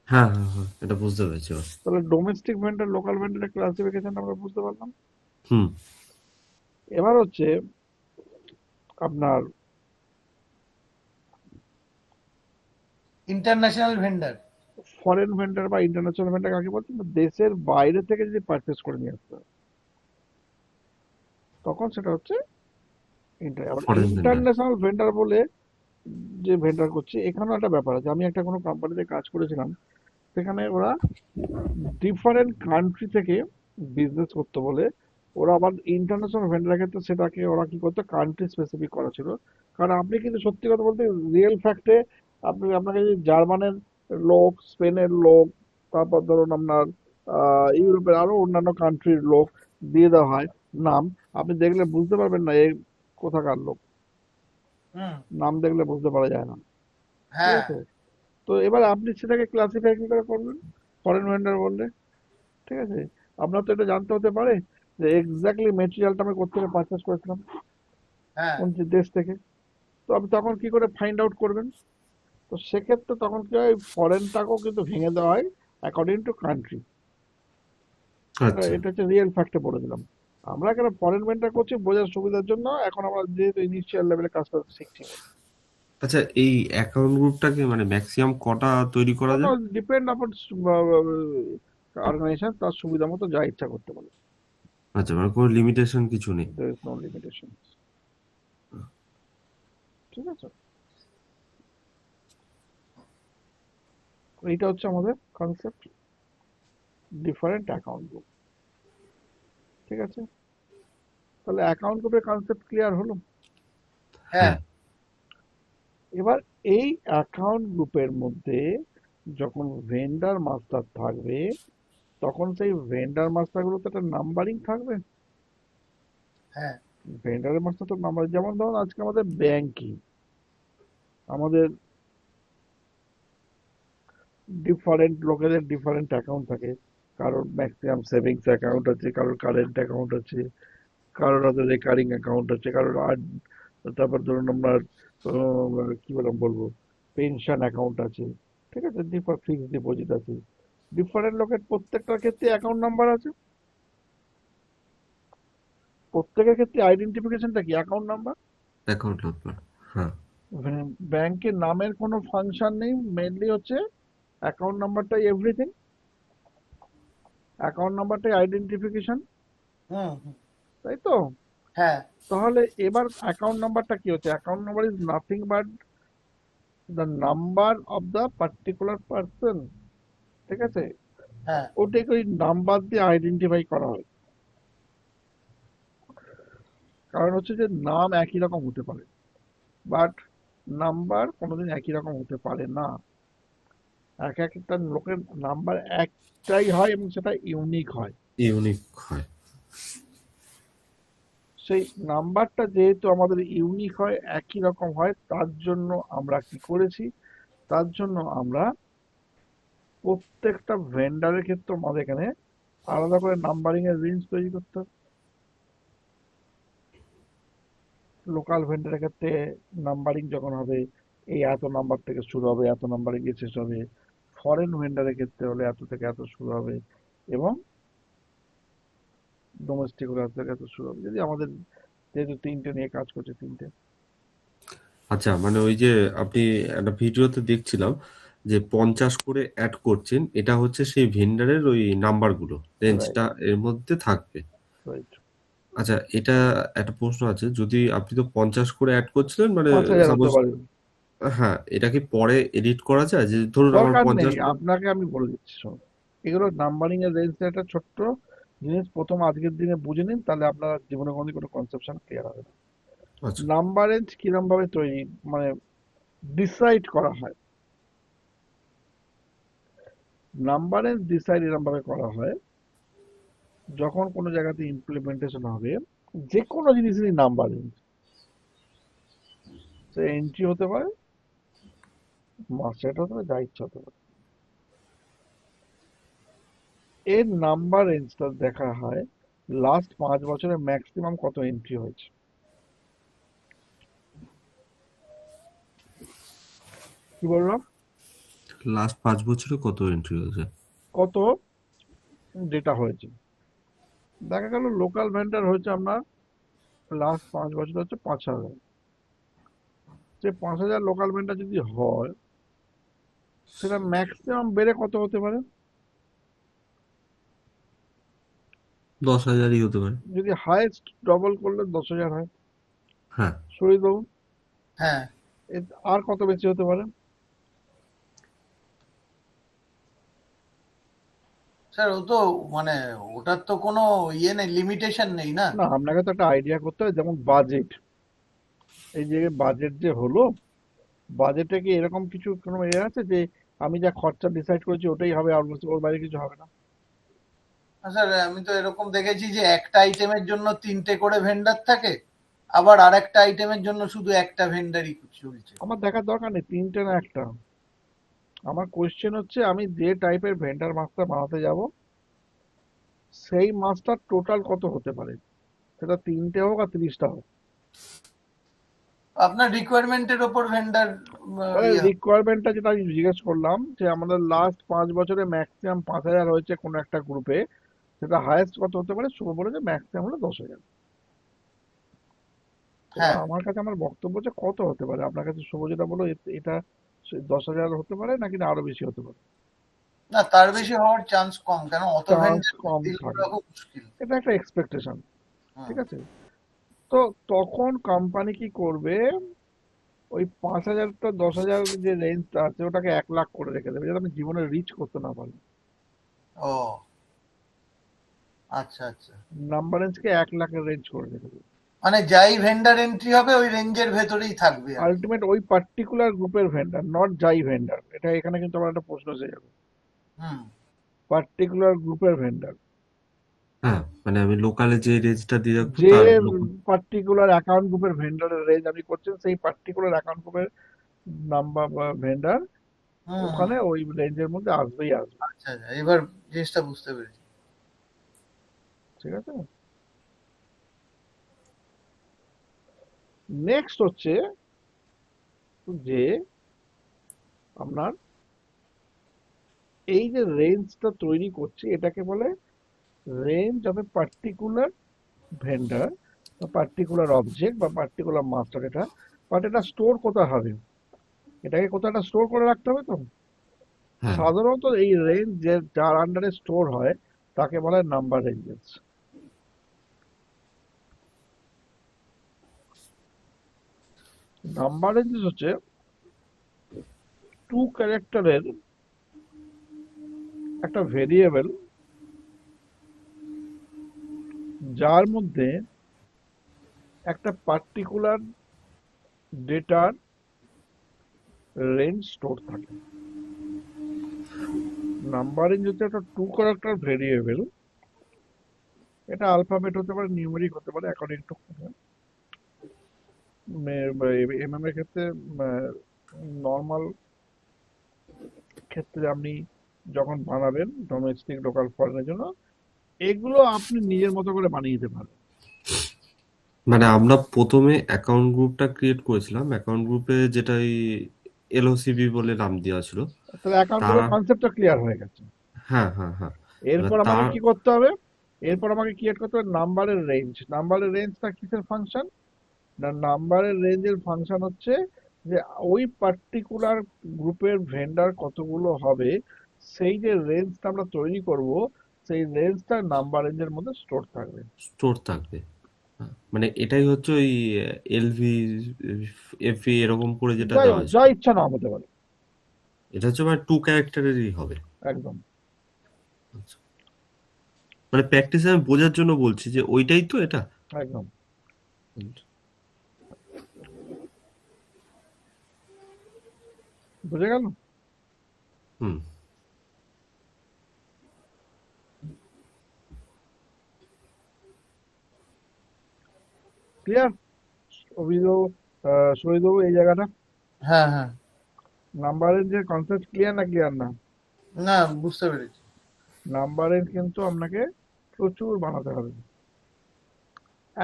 হ্যাঁ হ্যাঁ হ্যাঁ, এটা বুঝতে পেরেছি এবার। তাহলে ডোমেস্টিক ভেন্ডার, লোকাল ভেন্ডারের ক্লাসিফিকেশন আমরা বুঝতে পারলাম। হুম। এবার হচ্ছে আপনার ইন্টারন্যাশনাল ভেন্ডার। ফরেন ভেন্ডার বা ইন্টারন্যাশনাল ভেন্ডার কাকে বলছে, না, দেশের বাইরে থেকে যদি পারচেস করে নিয়ে আসতে হয় তখন সেটা হচ্ছে আবার ফরেন ভেন্ডার। ইন্টারন্যাশনাল ভেন্ডার বলে যে ভেন্ডার করছে, এখানেও একটা ব্যাপার আছে। আমি একটা কোনো কোম্পানিতে কাজ করেছিলাম, সেখানে ওরা ডিফারেন্ট কান্ট্রি থেকে বিজনেস করতে বলে ওরা আবার ইন্টারন্যাশনাল ভেন্ডারের ক্ষেত্রে সেটাকে ওরা কি করতো, কান্ট্রি স্পেসিফিক করা ছিল। কারণ আপনি কিন্তু সত্যি কথা বলতে রিয়েল ফ্যাক্টে আপনাকে যদি জার্মানের লোক, স্পেনের লোক, তারপর ধরুন আপনার ইউরোপের আরো অন্যান্য কান্ট্রির লোক দিয়ে দেওয়া হয় নাম, আপনি দেখলে বুঝতে পারবেন না এই কোথাকার লোক। হুম। নাম দেখলে বুঝতে পারা যায় না, ঠিক হ্যাঁ। আছে? তো এবার আপনি সেটাকে ক্লাসিফাই কি করে করবেন ফরেন ভেন্ডার বললে? ঠিক আছে, আপনার তো এটা জানতে হতে পারে যে এক্স্যাক্টলি মেটেরিয়ালটা আমি কোথা পারচেস করেছিলাম, হ্যাঁ। কোন দেশ থেকে। তো আপনি তখন কি করে ফাইন্ড আউট করবেন? তো সেক্ষেত্রে তখন কি হয়, ফরেনটাকেও কিন্তু ভেঙে দেওয়া হয় অ্যাকর্ডিং টু কান্ট্রি। এটা আচ্ছা এটা হচ্ছে রিয়েল ফ্যাক্টে বলে দিলাম। আমরা কেন ফরেন ভেন্ডার করছি বোঝার সুবিধার জন্য, এখন আমরা যেহেতু ইনিশিয়াল লেভেলে কাজটা শিখছি। আচ্ছা, এই অ্যাকাউন্ট গ্রুপটাকে মানে ম্যাক্সিমাম কটা তৈরি করা যায়? ডিপেন্ড আপন অর্গানাইজেশন তার সুবিধা মতো যা ইচ্ছা করতে পারে। আচ্ছা, মানে কোনো লিমিটেশন কিছু নেই। there is no limitation, ঠিক আছে? এইটা হচ্ছে আমাদের কনসেপ্ট, ডিফারেন্ট অ্যাকাউন্ট গ্রুপ, ঠিক আছে? তাহলে অ্যাকাউন্ট গ্রুপের কনসেপ্ট ক্লিয়ার হলো। হ্যাঁ। হ্যাঁ। এবার এই অ্যাকাউন্ট গ্রুপের মধ্যে যখন ভেন্ডার মাস্টার থাকবে, তখন সেই ভেন্ডার মাস্টারগুলোতে একটা নাম্বারিং থাকবে। হ্যাঁ। ভেন্ডারের মাস্টার তো নাম্বার, যেমন ধরুন আজকে আমাদের ব্যাংকিং, আমাদের ডিফারেন্ট লোকেদের ডিফারেন্ট অ্যাকাউন্ট থাকে। কারোর ম্যাক্সিমাম সেভিংস অ্যাকাউন্ট আছে, কারোর কারেন্ট অ্যাকাউন্ট আছে, কারোর হয়তো রেকারিং অ্যাকাউন্ট আছে, কারোর আর তারপর ধরুন আপনার কি বলবো পেনশন অ্যাকাউন্ট আছে, ঠিক আছে, ফিক্সড ডিপোজিট আছে। ডিফারেন্ট লোকের প্রত্যেকটার ক্ষেত্রে অ্যাকাউন্ট নাম্বার আছে, প্রত্যেকের ক্ষেত্রে আইডেন্টিফিকেশনটা কি অ্যাকাউন্ট নাম্বার। Account number. হ্যাঁ। ব্যাংকের নামের কোনো ফাংশন নেই, মেনলি হচ্ছে অ্যাকাউন্ট নাম্বারটাই এভরিথিং, অ্যাকাউন্ট নাম্বারটাই আইডেন্টিফিকেশন, হুম। হুম। তাই তো? হ্যাঁ। তাহলে এবার অ্যাকাউন্ট নাম্বারটা কি হচ্ছে, account number is nothing but the number of the particular person, ঠিক আছে? হ্যাঁ। ওটাকে ওই নাম্বার দিয়ে আইডেন্টিফাই করা হয়। কারণ হচ্ছে যে নাম একই রকম হতে পারে, বাট নাম্বার কোনোদিন একই রকম হতে পারে না। এক একটা লোকের নাম্বার একটাই হয় এবং সেটা ইউনিক হয়। ইউনিক হয়। সেই নাম্বারটা যেহেতু আমাদের ইউনিক হয়, একই রকম হয়, তার জন্য আমরা কি করেছি, তার জন্য আমরা প্রত্যেকটা ভেন্ডারের ক্ষেত্রে আমাদের এখানে আলাদা করে নাম্বারিং এর রেঞ্জ তৈরি করতে হবে। লোকাল ভেন্ডারের ক্ষেত্রে নাম্বারিং যখন হবে এই এত নাম্বার থেকে শুরু হবে, এত নাম্বারে গিয়ে শেষ হবে। ফরেন ভেন্ডারের ক্ষেত্রে হলে এত থেকে এত শুরু হবে, এবং ডোমেস্টিক হলে এত থেকে এত শুরু হবে। যদি আমাদের যেহেতু তিনটে নিয়ে কাজ করছে, তিনটে। আচ্ছা, মানে ওই যে আপনি একটা ভিডিওতে দেখছিলাম যে 50 করে অ্যাড করছেন, এটা হচ্ছে সেই ভেন্ডারের ওই নাম্বারগুলো, রাইট, রেঞ্জটা এর মধ্যে থাকবে। রাইট। আচ্ছা, এটা একটা প্রশ্ন আছে, যদি আপনি তো 50 করে অ্যাড করছিলেন মানে 5,000 হতে সাপোজ, পারে, হ্যাঁ, এটা কি পরে এডিট করা যায়? যে ধরুন আমার দরকার নেই। 50। আপনাকে আমি বলে দিচ্ছি, শোন, এগুলো নাম্বারিং এর রেঞ্জটা একটা ছোট্ট জিনিস, প্রথম আজকের দিনে বুঝে নিন, তাহলে আপনার জীবনে কোনোদিন কোনো কনসেপশন ক্লিয়ার হবে না। আচ্ছা। নাম্বার রেঞ্জ কিরম ভাবে তৈরি, মানে ডিসাইড করা হয়, নাম্বার রেঞ্জ ডিসাইড এরম ভাবে করা হয়, যখন কোনো জায়গাতে ইমপ্লিমেন্টেশন হবে যে কোনো জিনিসেরই নাম্বার রেঞ্জ, সে এন্ট্রি হতে পারে, মার্কশিট হতে পারে, যা ইচ্ছা হতে পারে, এর নাম্বার রেঞ্জটা দেখা হয় লাস্ট 5 বছরে ম্যাক্সিমাম কত এন্ট্রি হয়েছে। কি বললাম? লাস্ট 5 বছরে কত এন্ট্রি হয়েছে? কত ডেটা হয়েছে? দেখা গেল লোকাল ভেন্ডার হয়েছে আপনার লাস্ট 5 বছর হচ্ছে 5,000। সে 5,000 লোকাল ভেন্ডার যদি হয়, সেটা ম্যাক্সিমাম বেড়ে কত হতে পারে? 10,000ই হতে পারে। যদি হাইয়েস্ট ডবল করলে 10,000 হয়। হ্যাঁ, সরিয়ে হ্যাঁ আর কত বেশি হতে পারে? স্যার, ও তো মানে ওটার তো কোনো ইয়ে নেই, লিমিটেশন নেই না। না, আপনাকে তো একটা আইডিয়া করতে হবে। যেমন বাজেট, এই যে বাজেট যে হলো, বাজেটে কি এরকম কিছু কোনো আছে যে আমি যা খরচা ডিসাইড করেছি ওটাই হবে, আর ওর বাইরে কিছু হবে না? স্যার, আমি তো এরকম দেখেছি যে একটা আইটেমের জন্য 3টে করে ভেন্ডার থাকে, আবার আর একটা আইটেমের জন্য শুধু একটা ভেন্ডারই চলছে। আমার দেখার দরকার নেই 3টে না একটা। আমার কোয়েশ্চেন হচ্ছে আমি যে টাইপের ভেন্ডার মাছটা বানাতে যাব, সেই মাছটার টোটাল কত হতে পারে, সেটা 3টে হোক আর 30টা হোক। আপনার রিকোয়ারমেন্টের ওপর ভেন্ডার ইয়ে হবে। রিকোয়ারমেন্টটা যেটা আমি জিজ্ঞেস করলাম, যে আমাদের লাস্ট 5 বছরে ম্যাক্সিমাম 5,000 হয়েছে কোনো একটা গ্রুপে, সেটা হায়েস্ট কত হতে পারে? শুভ বলেছে ম্যাক্সিমাম হলো 10,000। এবার হ্যাঁ, আমার কাছে আমার বক্তব্য হচ্ছে কত হতে পারে? আপনার কাছে শুভ যেটা বলো, এটা 10,000 হতে পারে নাকি না আরো বেশি হতে পারে? না তার বেশি হওয়ার চান্স কম, কেন অত চান্স ভেন্ডার কম ডিল থাকে, করা খুব মুশকিল। এটা একটা এক্সপেকটেশন। হুম। ঠিক আছে, তো তখন কোম্পানি কি করবে? ওই 5,000 তো 10,000 যে রেঞ্জটা আছে ওটাকে 1,00,000 করে রেখে দেবে, যাতে আমি জীবনে রিচ করতে না পারি। ও আচ্ছা আচ্ছা, নাম্বার রেঞ্জকে 1,00,000-এর রেঞ্জ করে রেখে দেবে। মানে যাই ভেন্ডার এন্ট্রি হবে ওই রেঞ্জের ভেতরেই থাকবে আর কি। আলটিমেট ওই পার্টিকুলার গ্রুপের ভেন্ডার, নট যাই ভেন্ডার। এটা এখানে কিন্তু আমার একটা প্রশ্ন এসে যাবে। হুম। পার্টিকুলার গ্রুপের ভেন্ডার, হ্যাঁ, মানে আমি লোকালে যে রেঞ্জটা দিয়ে রাখবো যে তার লোকাল। পার্টিকুলার অ্যাকাউন্ট গ্রুপের ভেন্ডারের রেঞ্জ আপনি করছেন, সেই পার্টিকুলার অ্যাকাউন্ট গ্রুপের নাম্বার বা ভেন্ডার হুম হুম। ওখানে ওই রেঞ্জের মধ্যে আসবেই আসবে। আচ্ছা আচ্ছা, এবার জিনিসটা বুঝতে পেরেছি। ঠিক আছে, নেক্সট হচ্ছে যে আপনার এই যে রেঞ্জটা তৈরি করছে, এটাকে বলে range of a particular vendor বা পার্টিকুলার অবজেক্ট বা পার্টিকুলার মাস্টার ডেটা। বাট এটা স্টোর কোথায় হবে? এটাকে কোথাও একটা স্টোর করে রাখতে হবে তো। হ্যাঁ, সাধারণত এই রেঞ্জ যে যার আন্ডারে স্টোর হয় তাকে বলা হয় নাম্বার রেঞ্জেস। নাম্বার রেঞ্জেস হচ্ছে 2 ক্যারেক্টারের একটা ভেরিয়েবল, যার মধ্যে একটা পার্টিকুলার ডেটার রেঞ্জ স্টোর থাকে। নাম্বার রেঞ্জ হচ্ছে একটা 2 ক্যারেক্টার ভেরিয়েবল। এটা আলফাবেট হতে পারে, নিউমেরিক হতে পারে, অ্যাকর্ডিং টু এমএম এর ক্ষেত্রে নর্মাল ক্ষেত্রে আপনি যখন বানাবেন ডোমেস্টিক লোকাল ফরেনের জন্য, এগুলো আপনি নিজের মতো করে বানিয়ে দিতে পারেন। মানে আমরা প্রথমে অ্যাকাউন্ট গ্রুপটা ক্রিয়েট করেছিলাম, অ্যাকাউন্ট গ্রুপে যেটা এই এলওসিবি বলে নাম দেওয়া ছিল। তাহলে অ্যাকাউন্ট তার গ্রুপের কনসেপ্টটা ক্লিয়ার হয়ে গেছে। হ্যাঁ, হ্যাঁ, হ্যাঁ। এবার এরপর আমাকে তার কি করতে হবে? এরপর আমাকে ক্রিয়েট করতে হবে নাম্বারের রেঞ্জ। নাম্বারের রেঞ্জটা কিসের ফাংশন? না, নাম্বারের রেঞ্জের ফাংশন হচ্ছে যে ওই পার্টিকুলার গ্রুপের ভেন্ডার কতগুলো হবে, সেই যে রেঞ্জটা আমরা তৈরি করব, সেই রেঞ্জটা নাম্বার রেঞ্জের মধ্যে স্টোর থাকবে। স্টোর থাকবে। হ্যাঁ, মানে এটাই হচ্ছে ওই এলভি, এফভি এরকম করে যেটা যাই দেওয়া হোক, যা হয়েছিল। ইচ্ছা নাম হতে পারে। এটা হচ্ছে মানে 2 ক্যারেক্টারেরই হবে। একদম। আচ্ছা। মানে প্র্যাকটিসে আমি বোঝার জন্য বলছি যে ওইটাই তো এটা। একদম। বুঝে গেল? হুম। ক্লিয়ার? অভিযোগ সরিয়ে এই জায়গাটা। হ্যাঁ হ্যাঁ। নাম্বার রেঞ্জের কনসেপ্ট ক্লিয়ার না ক্লিয়ার না? না, বুঝতে পেরেছি। নাম্বার রেঞ্জ কিন্তু আপনাকে প্রচুর বানাতে হবে। হুম।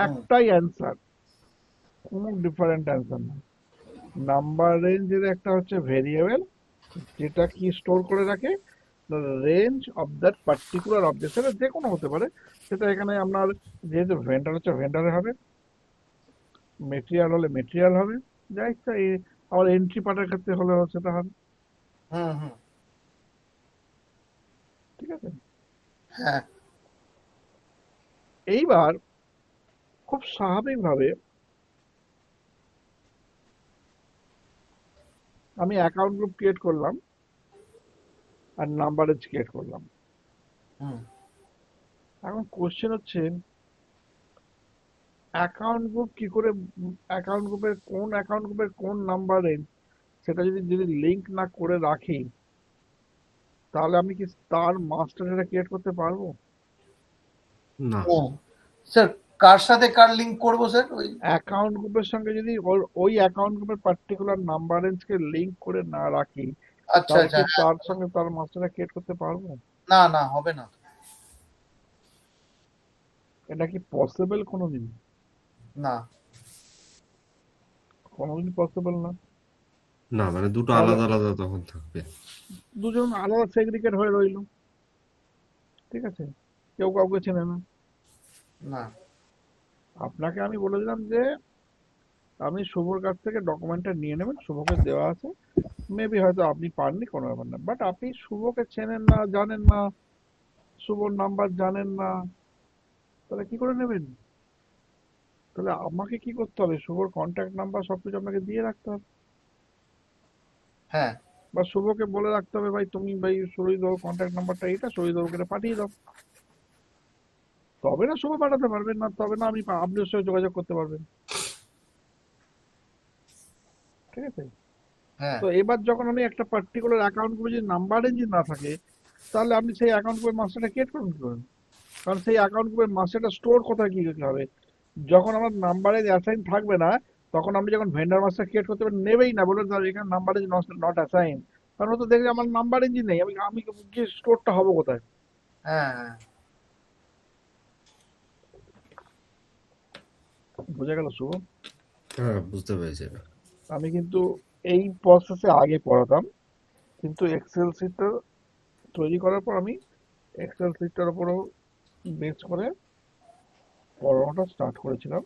একটাই অ্যান্সার, কোনো ডিফারেন্ট অ্যান্সার না। নাম্বার রেঞ্জের একটা হচ্ছে ভেরিয়েবল, যেটা কি স্টোর করে রাখে, range of that particular object, সেটা যে কোনো হতে পারে। সেটা এখানে আপনার যেহেতু ভেন্ডার হচ্ছে ভেন্ডারে হবে, মেটেরিয়াল হলে মেটেরিয়াল হবে, যা ইচ্ছা আবার এন্ট্রি পার্টের ক্ষেত্রে হলে সেটা হবে। হুম হুম। ঠিক আছে। হ্যাঁ এইবার খুব স্বাভাবিকভাবে আমি অ্যাকাউন্ট গ্রুপ ক্রিয়েট করলাম আর নাম্বারেজ ক্রিয়েট করলাম। হুম এখন কোশ্চেন হচ্ছে অ্যাকাউন্ট গ্রুপ কি করে, অ্যাকাউন্ট গ্রুপের কোন নাম্বারে সেটা যদি যদি লিংক না করে রাখি, তাহলে আমি কি তার মাস্টার এটা ক্রিয়েট করতে পারবো? না। স্যার কার সাথে কার লিংক করবো স্যার ওই? অ্যাকাউন্ট গ্রুপের সঙ্গে যদি ওই অ্যাকাউন্ট গ্রুপের পার্টিকুলার নাম্বার রেঞ্জকে লিংক করে না রাখি, আচ্ছা তাহলে আচ্ছা কি হ্যাঁ। তার সঙ্গে তার মাস্টারটা ক্রিয়েট করতে পারবো? না না হবে না। এটা কি পসিবল কোনোদিন? না। কোনোদিন পসিবল না। না মানে দুটো তাহলে আলাদা আলাদা তখন থাকবে। দুজন আলাদা সেগ্রিগেট হয়ে রইলো। ঠিক আছে, কেউ কাউকে চেনে না। না। আপনাকে আমি বলে দিলাম যে আপনি শুভর কাছ থেকে ডকুমেন্টটা নিয়ে নেবেন, শুভকে দেওয়া আছে, মেবি হয়তো আপনি পাননি, কোনো ব্যাপার না, বাট আপনি শুভকে চেনেন না, জানেন না, শুভর নাম্বার জানেন না, তাহলে কি করে নেবেন? তাহলে আমাকে কি করতে হবে, শুভর কন্ট্যাক্ট নাম্বার সবকিছু আপনাকে দিয়ে রাখতে হবে, হ্যাঁ বা শুভকে বলে রাখতে হবে, ভাই তুমি ভাই সরিদর কন্ট্যাক্ট নাম্বারটা এইটা, সরিদরকে এটা পাঠিয়ে দাও। তবে না শুভ পাঠাতে পারবেন, না তবে না আপনি ওর সঙ্গে যোগাযোগ করতে পারবেন। ঠিক আছে। হ্যাঁ তো এবার যখন আমি একটা পার্টিকুলার অ্যাকাউন্ট গ্রুপে যদি নাম্বার রেঞ্জ না থাকে, তাহলে আপনি সেই অ্যাকাউন্ট গ্রুপের মাস্টারটা ক্রিয়েট করুন কি করে? কারণ সেই অ্যাকাউন্ট গ্রুপের মাস্টারটা স্টোর কোথায় কি করতে হবে? যখন আমার নাম্বারে অ্যাসাইন থাকবে না, তখন আপনি যখন ভেন্ডার মাস্টার ক্রিয়েট করতে পারেন, নেবেই না, বলে তার এখানে নাম্বার রেঞ্জ নট অ্যাসাইন। কারণ ও তো দেখবে আমার নাম্বার রেঞ্জই নেই, আমি আমি গিয়ে স্টোরটা হবো কোথায়? হ্যাঁ হ্যাঁ। বুঝে গেল শুভ? হ্যাঁ বুঝতে পেরেছি এবার। আমি কিন্তু এই প্রসেসে আগে পড়াতাম, কিন্তু এক্সেল শিটটা তৈরি করার পর আমি এক্সেল শিটটার উপরও বেস করে পড়ানোটা স্টার্ট করেছিলাম।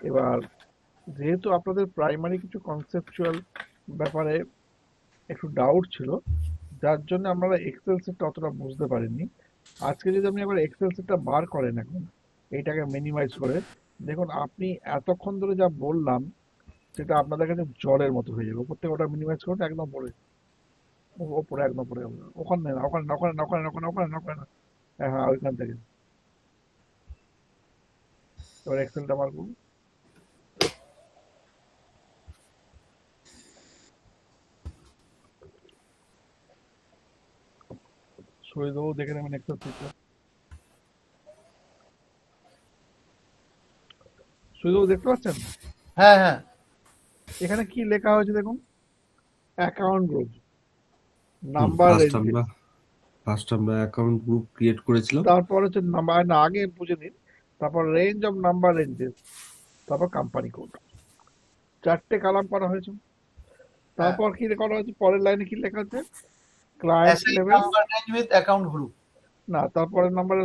এবার যেহেতু আপনাদের প্রাইমারি কিছু কনসেপচুয়াল ব্যাপারে একটু ডাউট ছিল, যার জন্য আপনারা এক্সেল শিটটা অতটা বুঝতে পারেননি। আজকে যদি আপনি একবার এক্সেল শিটটা বার করেন, এখন এইটাকে মিনিমাইজ করে দেখুন, আপনি এতক্ষণ ধরে যা বললাম সেটা আপনাদের কাছে জলের মতো হয়ে যাবে। উপর থেকে ওটা মিনিমাইজ করুন একদম পরে, ওপরে একদম পরে, ওখানে না, ওখানে না, ওখানে না, ওখানে না, ওখানে না, ওখানে না, ওখানে না। হ্যাঁ হ্যাঁ, ওইখান থেকে এবার এক্সেলটা বার করুন। সরিদেবু দেখে নেবেন এক্সেল শিটটা। সরিদেবু দেখতে পাচ্ছেন? হ্যাঁ হ্যাঁ। এখানে কি লেখা হয়েছে দেখুন, account group, number first ranges, আমরা ফার্স্ট আমরা অ্যাকাউন্ট গ্রুপ ক্রিয়েট করেছিলাম। তারপর হচ্ছে নাম্বার, না আগে বুঝে নিন, তারপর রেঞ্জ অফ নাম্বার রেঞ্জেস, তারপর কোম্পানি কোড, চারটে কালাম করা হয়েছে। হ্যাঁ। তারপর কি করা হয়েছে, পরের লাইনে কি লেখা আছে, client assign level, number range with account group. না তারপরের নাম্বার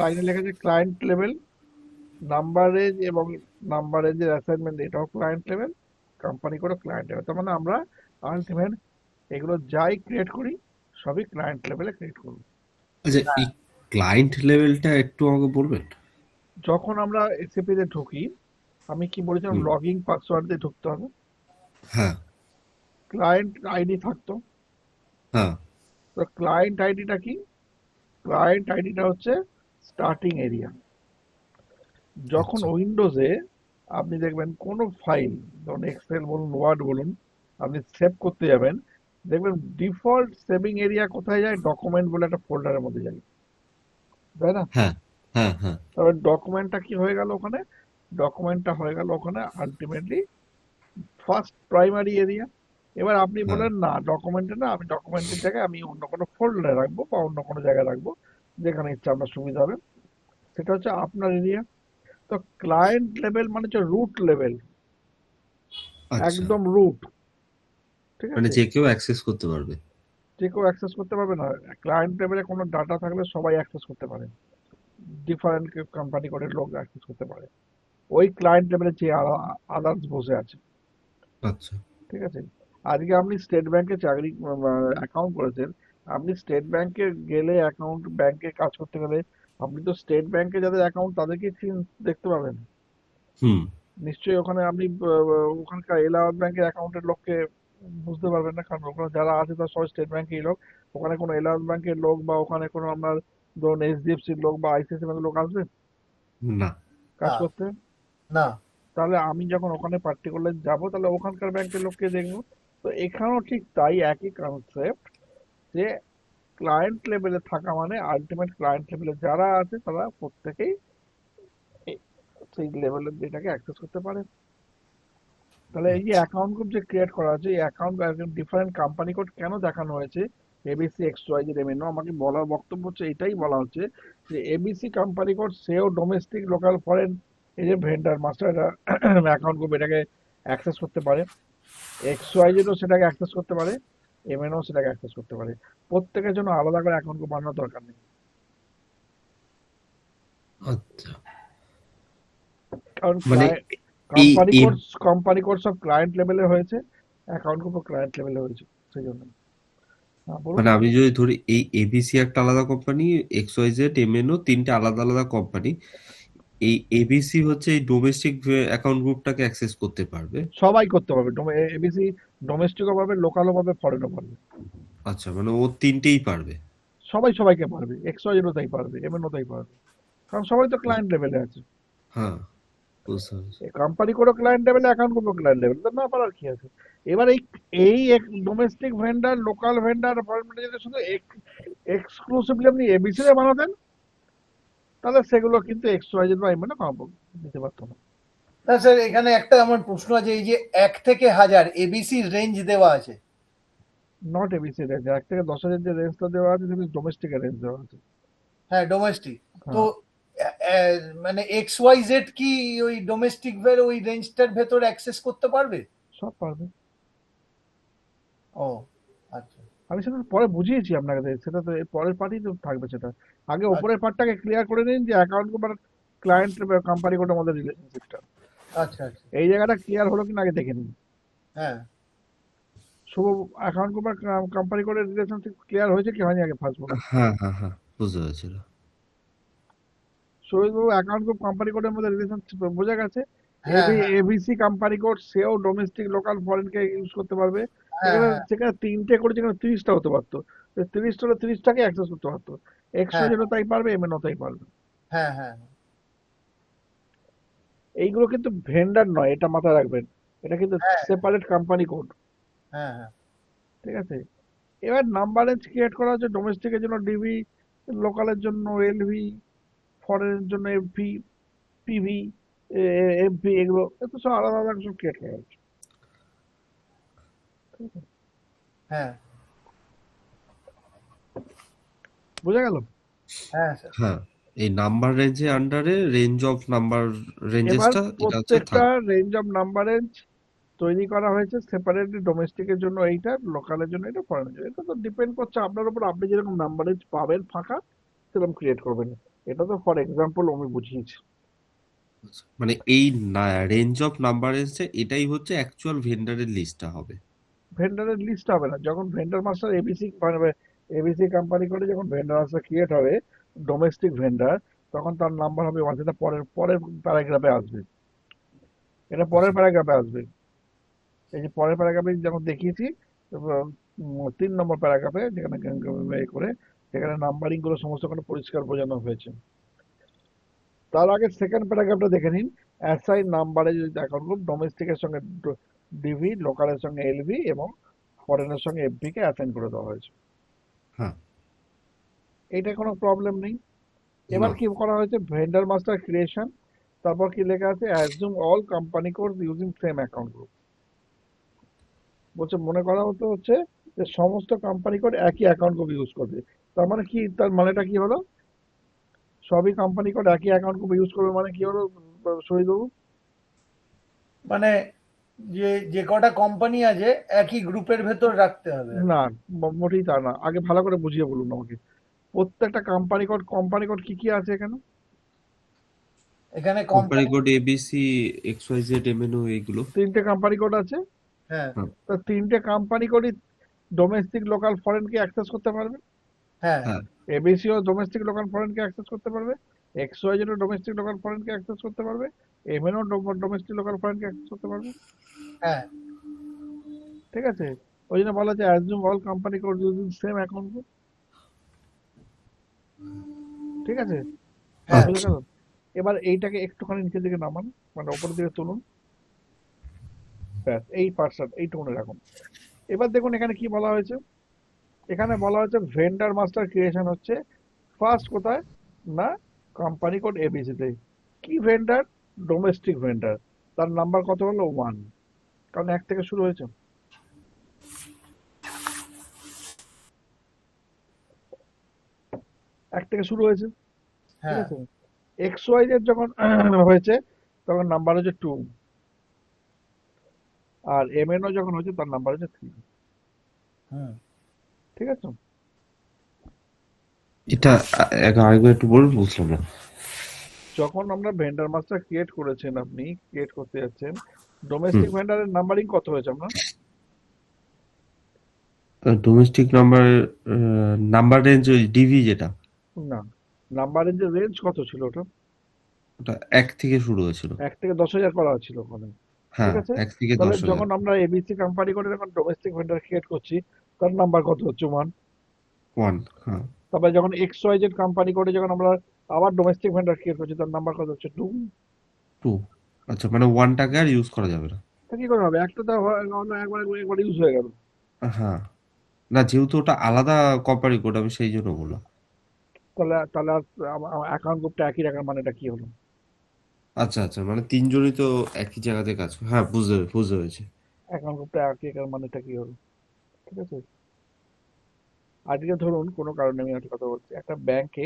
লাইনে লেখা আছে ক্লায়েন্ট লেভেল, নাম্বার রেঞ্জ এবং নাম্বার রেঞ্জের অ্যাসাইনমেন্ট এটাও ক্লায়েন্ট লেভেল, কোম্পানি কোডও ক্লায়েন্ট লেভেল। তার মানে আমরা আলটিমেট এগুলো যাই ক্রিয়েট করি সবই ক্লায়েন্ট লেভেলে ক্রিয়েট করব। আচ্ছা এই ক্লায়েন্ট লেভেলটা একটু আমাকে বলবেন? যখন আমরা এসএপি তে ঢুকি, আমি কি বলেছিলাম, হুম। লগইন পাসওয়ার্ড দিয়ে ঢুকতে হবে, হ্যাঁ ক্লায়েন্ট আইডি থাকতো। হ্যাঁ। তো ক্লায়েন্ট আইডিটা কি, ক্লায়েন্ট আইডিটা হচ্ছে স্টার্টিং এরিয়া। যখন আচ্ছা উইন্ডোজে আপনি দেখবেন কোনো ফাইল, ধরুন এক্সেল বলুন, ওয়ার্ড বলুন, আপনি সেভ করতে যাবেন, দেখবেন ডিফল্ট সেভিং এরিয়া কোথায় যায়, ডকুমেন্ট বলে একটা ফোল্ডারের মধ্যে যায়, তাই না? হ্যাঁ হ্যাঁ হ্যাঁ। তবে ডকুমেন্টটা কি হয়ে গেল ওখানে, ডকুমেন্টটা হয়ে গেল ওখানে আলটিমেটলি ফার্স্ট প্রাইমারি এরিয়া। এবার আপনি হ্যাঁ বলেন না ডকুমেন্টে না, আমি ডকুমেন্টের জায়গায় আমি অন্য কোনো ফোল্ডারে রাখবো বা অন্য কোনো জায়গায় রাখবো, যেখানে ইচ্ছা আপনার সুবিধা হবে, সেটা হচ্ছে আপনার এরিয়া। তো ক্লায়েন্ট লেভেল মানে হচ্ছে রুট লেভেল, আচ্ছা একদম রুট। ঠিক মানে আছে? যে কেউ অ্যাক্সেস করতে পারবে। যে কেউ অ্যাক্সেস করতে পারবে না। ক্লায়েন্ট লেভেলে কোনো ডাটা থাকলে সবাই অ্যাক্সেস করতে পারে। ডিফারেন্ট কোম্পানি করে লোক অ্যাক্সেস করতে পারে। ওই ক্লায়েন্ট লেভেলে যে আদার্স বসে আছে। আচ্ছা। ঠিক আছে? আজকে আপনি স্টেট ব্যাংকে চাকরি অ্যাকাউন্ট করেছেন, আপনি স্টেট ব্যাংকে গেলে অ্যাকাউন্ট ব্যাংকে কাজ করতে গেলে আপনি তো স্টেট ব্যাংকে যাদের অ্যাকাউন্ট তাদেরকে দেখতে পাবেন। হুম। নিশ্চয়ই ওখানে আপনি ওখানকার এলাহাবাদ ব্যাংকের অ্যাকাউন্টের লোককে বুঝতে পারবেন না, কারণ ওখানে যারা আছে তারা সবাই স্টেট ব্যাংকের লোক। ওখানে কোনো এলাহাবাদ ব্যাংকের লোক বা ওখানে কোনো আপনার ধরুন এইচডিএফসির লোক বা আইসিআইসি ব্যাংকের লোক আসবে না। কাজ না করতে? না তাহলে আমি যখন ওখানে পার্টিকুলার যাব তাহলে ওখানকার ব্যাংকের লোককে দেখবো। তো এখানেও ঠিক তাই, একই কনসেপ্ট, যে ক্লায়েন্ট লেভেলে থাকা মানে আলটিমেট ক্লায়েন্ট লেভেলে যারা আছে তারা প্রত্যেকেই এই- সেই লেভেলের ডেটাকে অ্যাক্সেস করতে পারে। তাহলে এই যে আচ্ছা। অ্যাকাউন্ট গ্রুপ যে ক্রিয়েট করা হয়েছে, এই অ্যাকাউন্ট ডিফারেন্ট কোম্পানি কোড কেন দেখানো হয়েছে, ABC X Y Z MNO, আমাকে বলার বক্তব্য হচ্ছে এটাই বলা হচ্ছে যে এবিসি কোম্পানি কোড সেও ডোমেস্টিক লোকাল ফরেন এই যে ভেন্ডার মাস্টার অ্যাকাউন্ট গ্রুপ এটাকে অ্যাক্সেস করতে পারে, এক্স ওয়াই জেডও সেটাকে অ্যাক্সেস করতে পারে, এমএনও সেটাকে অ্যাক্সেস করতে পারে। প্রত্যেকের জন্য আলাদা করে অ্যাকাউন্ট গ্রুপ বানানোর দরকার নেই। আচ্ছা। কারণ মানে এই কোম্পানি এ- কোড, কোম্পানি কোড সব ক্লায়েন্ট লেভেলে হয়েছে, অ্যাকাউন্ট গ্রুপও ক্লায়েন্ট লেভেলে হয়েছে, সেই জন্য। হ্যাঁ বলুন। মানে আমি যদি ধরি এই এবিসি একটা আলাদা company, X Y Z MNO তিনটে আলাদা আলাদা কোম্পানি, এই এবিসি হচ্ছে এই ডোমেস্টিক অ্যাকাউন্ট গ্রুপটাকে অ্যাক্সেস করতে পারবে। সবাই করতে পারবে, এবিসি ডোমেস্টিকও পারবে, লোকালও পারবে, ফরেনও পারবে। আচ্ছা, মানে ও তিনটেই পারবে। সবাই সবাইকে পারবে, এক্স ওয়াই জেডও তাই পারবে, এমএনও তাই পারবে, কারণ সবাই তো বুঝ- ক্লায়েন্ট লেভেলে আছে। হ্যাঁ, বুঝতে পারছি। কোম্পানি কোডও ক্লায়েন্ট লেভেলে, অ্যাকাউন্ট গ্রুপও ক্লায়েন্ট লেভেলে, তো না পারার কি আছে? এবার এই এই domestic vendor, local vendor, foreign vendor যদি শুধু এক্সক্লুসিভলি আপনি এবিসি তে বানাতেন, তাহলে সেগুলো কিন্তু এক্স ওয়াই জেড বা এমএনও দিতে পারতো না। না স্যার, এখানে একটা আমার প্রশ্ন আছে, এই যে 1 থেকে 1000 এবিসি রেঞ্জ দেওয়া আছে। নট এবিসি রেঞ্জ, 1 থেকে 10,000 যে রেঞ্জটা দেওয়া আছে সেটা ডোমেস্টিকের রেঞ্জ দেওয়া আছে। হ্যাঁ, ডোমেস্টিক। তো হ্যাঁ, মানে এক্স ওয়াই জেড কি ওই ডোমেস্টিক ভের ওই রেঞ্জটার ভেতর অ্যাক্সেস করতে পারবে? সব পারবে। ও আচ্ছা আমি সেটা পরে বুঝিয়েছি আপনাকে, সেটা তো এর পরের পার্টই তো থাকবে সেটা। আগে আচ্ছা ওপরের পার্টটাকে ক্লিয়ার করে নিন যে অ্যাকাউন্ট কোড ক্লায়েন্ট কোম্পানি কোডের মধ্যে রিলেশনশিপটা, আচ্ছা আচ্ছা। এই জায়গাটা ক্লিয়ার হলো কিনা আগে দেখে নিন। হ্যাঁ শুভ, অ্যাকাউন্ট কোড কোম্পানি কোডের রিলেশনশিপ ক্লিয়ার হয়েছে কি হয়নি আগে ফার্স্ট বলুন। হ্যাঁ, হ্যাঁ, হ্যাঁ, বুঝতে পারছি। শহীদবাবু, অ্যাকাউন্ট কোড কোম্পানি কোডের মধ্যে রিলেশনশিপ বোঝা গেছে। হ্যাঁ হ্যাঁ এবিসি কোম্পানি কোড সেও ডোমেস্টিক লোকাল ফরেনকে ইউজ করতে পারবে। হ্যাঁ সেখানে হ্যাঁ সেখানে 3টে করে, যেখানে 30টা হতে পারতো, 30টা হলে 30টাকে অ্যাক্সেস করতে পারতো। এক্স হ্যাঁ ওয়াই তাই পারবে, এমএনও তাই পারবে। হ্যাঁ হ্যাঁ এইগুলো কিন্তু ভেন্ডার নয়, এটা মাথায় রাখবেন। এটা কিন্তু হ্যাঁ সেপারেট কোম্পানি কোড। হ্যাঁ হ্যাঁ ঠিক আছে? এবার নাম্বার রেঞ্জ ক্রিয়েট করা হচ্ছে ডোমেস্টিকের জন্য ডিভি, লোকালের জন্য এলভি, ফরেনের জন্য এফভি, পিভি, এফভি, এগুলো এত সব আলাদা আলাদা সব ক্রিয়েট করা হচ্ছে। ঠিক আছে? হ্যাঁ বোঝা গেল? হ্যাঁ স্যার। হ্যাঁ, এই নাম্বার রেঞ্জের আন্ডারে রেঞ্জ অফ নাম্বার এবার রেঞ্জেসটা এটা হচ্ছে প্রত্যেকটা রেঞ্জ অফ নাম্বার রেঞ্জ তৈরি করা হয়েছে সেপারেটলি, ডোমেস্টিকের জন্য এইটা, লোকালের জন্য এটা, ফরেনের জন্য এটা। তো ডিপেন্ড করছে আপনার উপর, আপনি যেরকম নাম্বার রেঞ্জ পাবেন ফাঁকা সেরকম ক্রিয়েট করবেন। এটা তো ফর এক্সাম্পল আমি বুঝিয়েছি। মানে এই রেঞ্জ অফ নাম্বার রেঞ্জে এটাই হচ্ছে অ্যাকচুয়াল ভেন্ডারের লিস্টটা হবে। ভেন্ডারের লিস্ট হবে না, যখন ভেন্ডার মাস্টার এবিসি মানে এবিসি কোম্পানি করে যখন ভেন্ডার মাস্টার ক্রিয়েট হবে, ডোমেস্টিক ভেন্ডার, তখন তার নাম্বার হবে 1, সেটা পরের পরের প্যারাগ্রাফে আসবে। এটা পরের আচ্ছা। প্যারাগ্রাফে আসবে। এই যে পরের প্যারাগ্রাফে যখন দেখিয়েছি, 3 নম্বর প্যারাগ্রাফে যেখানে এ করে, সেখানে নাম্বারিং গুলো সমস্ত ওখানে পরিষ্কার বোঝানো হয়েছে। তার আগে সেকেন্ড প্যারাগ্রাফটা দেখে নিন। অ্যাসাইন নাম্বারে যদি অ্যাকাউন্ট গ্রুপ ডোমেস্টিকের সঙ্গে ডিভি, লোকালের সঙ্গে এলভি এবং ফরেনের সঙ্গে এফভি কে অ্যাসাইন করে দেওয়া হয়েছে। হ্যাঁ। এইটা কোনো প্রবলেম নেই। এবার না। কি করা হয়েছে, ভেন্ডার মাস্টার ক্রিয়েশন, তারপর কি লেখা আছে, assume all company code using same account group. বলছে মনে করা হতে হচ্ছে যে সমস্ত কোম্পানি কোড একই অ্যাকাউন্ট গ্রুপ ইউজ করবে। তার মানে কি, তার মানেটা কি হলো, সবই কোম্পানি কোড একই অ্যাকাউন্ট গ্রুপ ইউজ করবে মানে কি হলো শহীদবাবু? মানে যে যে কটা কোম্পানি আছে একই গ্রুপের ভেতর রাখতে হবে আর না, কি। মোটেই তা না। আগে ভালো করে বুঝিয়ে বলুন আমাকে। প্রত্যেকটা কোম্পানি কোড কি কি আছে এখানে? এখানে company company, code ABC XYZ MNO এইগুলো। 3টে কোম্পানি কোড আছে। হ্যাঁ হ্যাঁ। তা 3টে কোম্পানি কোডই ডোমেস্টিক লোকাল ফরেনকে অ্যাক্সেস করতে পারবে। হ্যাঁ হ্যাঁ। এবিসিও ডোমেস্টিক লোকাল ফরেনকে অ্যাক্সেস করতে পারবে, এক্সওয়াইজেডও ডোমেস্টিক লোকাল ফরেনকে অ্যাক্সেস করতে পারবে, এমএনও ডোমেস্টিক লোকাল ফরেনকে অ্যাক্সেস করতে পারবে। হ্যাঁ ঠিক আছে? ওই জন্য বলা যায় assume all company code using same account book. ঠিক আছে? হ্যাঁ বুঝে আচ্ছা। গেল? এবার এইটাকে একটুখানি নিচের দিকে নামান, মানে ওপরের দিকে তুলুন। ব্যাস, এই পার্সন এইটুকুনি রাখুন। এবার দেখুন এখানে কি বলা হয়েছে। এখানে বলা হয়েছে ভেন্ডার মাস্টার ক্রিয়েশন হচ্ছে ফার্স্ট কোথায়, না কোম্পানি কোড এবিসিতে। কি ভেন্ডার? Domestic vendor. তার নাম্বার কত হলো? 1, কারণ 1 থেকে শুরু হয়েছে। এক থেকে শুরু হয়েছে। ঠিক হ্যাঁ আছে? এক্স ওয়াই জেড যখন হয়েছে তখন নাম্বার হচ্ছে 2, আর এমএনও যখন হয়েছে তার নাম্বার হচ্ছে 3। হুম। ঠিক আছে? এটা আরেকবার একটু বলুন, বুঝলাম না। যখন আমরা ভেন্ডার মাস্টার ক্রিয়েট করেছেন, আপনি ক্রিয়েট করতে যাচ্ছেন, হুম। ডোমেস্টিক ভেন্ডারের নাম্বারিং কত হয়েছে আপনার? ডোমেস্টিক নাম্বার রেঞ্জ ওই ডিভি যেটা, না, নাম্বারের যে রেঞ্জ কত ছিল ওটা? ওটা 1 থেকে শুরু হয়েছিল। 1 থেকে 10,000 করা ছিল ওখানে। ঠিক হ্যাঁ, আছে? 1 থেকে তাহলে 10,000। যখন আমরা এবিসি কোম্পানি করে যখন ডোমেস্টিক ভেন্ডার ক্রিয়েট করছি, তার নাম্বার কত হচ্ছে? 1। 1। হ্যাঁ। তারপরে যখন এক্স ওয়াই জেড কোম্পানি করে যখন আমরা আবার ডোমেস্টিক ভেন্ডার ক্রিয়েট করছি, তার নাম্বার কত হচ্ছে? 2। 2। আচ্ছা, মানে 1টাকে আর ইউজ করা যাবে না। তা কি করে হবে? একটা তো একবার একবার ইউজ হয়ে গেল। হ্যাঁ। না, যেহেতু ওটা আলাদা কোম্পানি কোড, আমি সেই জন্য বললাম। তাহলে তাহলে অ্যাকাউন্ট গ্রুপটা একই রাখার মানেটা কি হলো? আচ্ছা আচ্ছা, মানে তিনজনই তো একই জায়গাতে কাজ করে। হ্যাঁ, বুঝতে বুঝতে পেরেছি। অ্যাকাউন্ট গ্রুপটা একই রাখার মানেটা কি হলো? ঠিক আছে? আজকে ধরুন কোনো কারণে আমি একটা কথা বলছি, একটা ব্যাংকে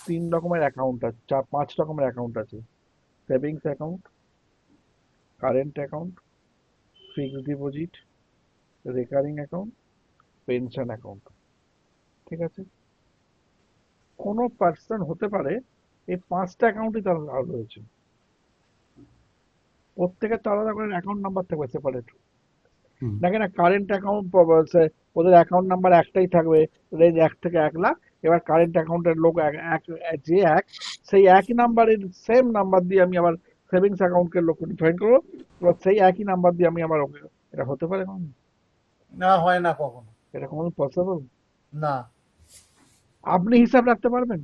3 রকমের অ্যাকাউন্ট আছে, 5 রকমের অ্যাকাউন্ট আছে। Savings account, current account, fixed deposit, recurring account, pension account. ঠিক আছে? কোনো পার্সন হতে পারে এই 5টা অ্যাকাউন্টই তার রয়েছে। প্রত্যেকের তো আলাদা করে অ্যাকাউন্ট নাম্বার থাকবে সেপারেট। হুম। নাকি না কারেন্ট অ্যাকাউন্ট, ওদের অ্যাকাউন্ট নাম্বার একটাই থাকবে, রেঞ্জ 1 থেকে 1 লাখ। এবার কারেন্ট অ্যাকাউন্টের লোক যে সেই একই নাম্বারের সেম নাম্বার দিয়ে আমি আবার সেভিংস অ্যাকাউন্টের লোককে ডিফাইন করবো। এবার সেই একই নাম্বার দিয়ে আমি আবার ওকে, এটা হতে পারে কখনো? না হয় না কখনো। এটা কখনো পসিবল? না আপনি হিসাব রাখতে পারবেন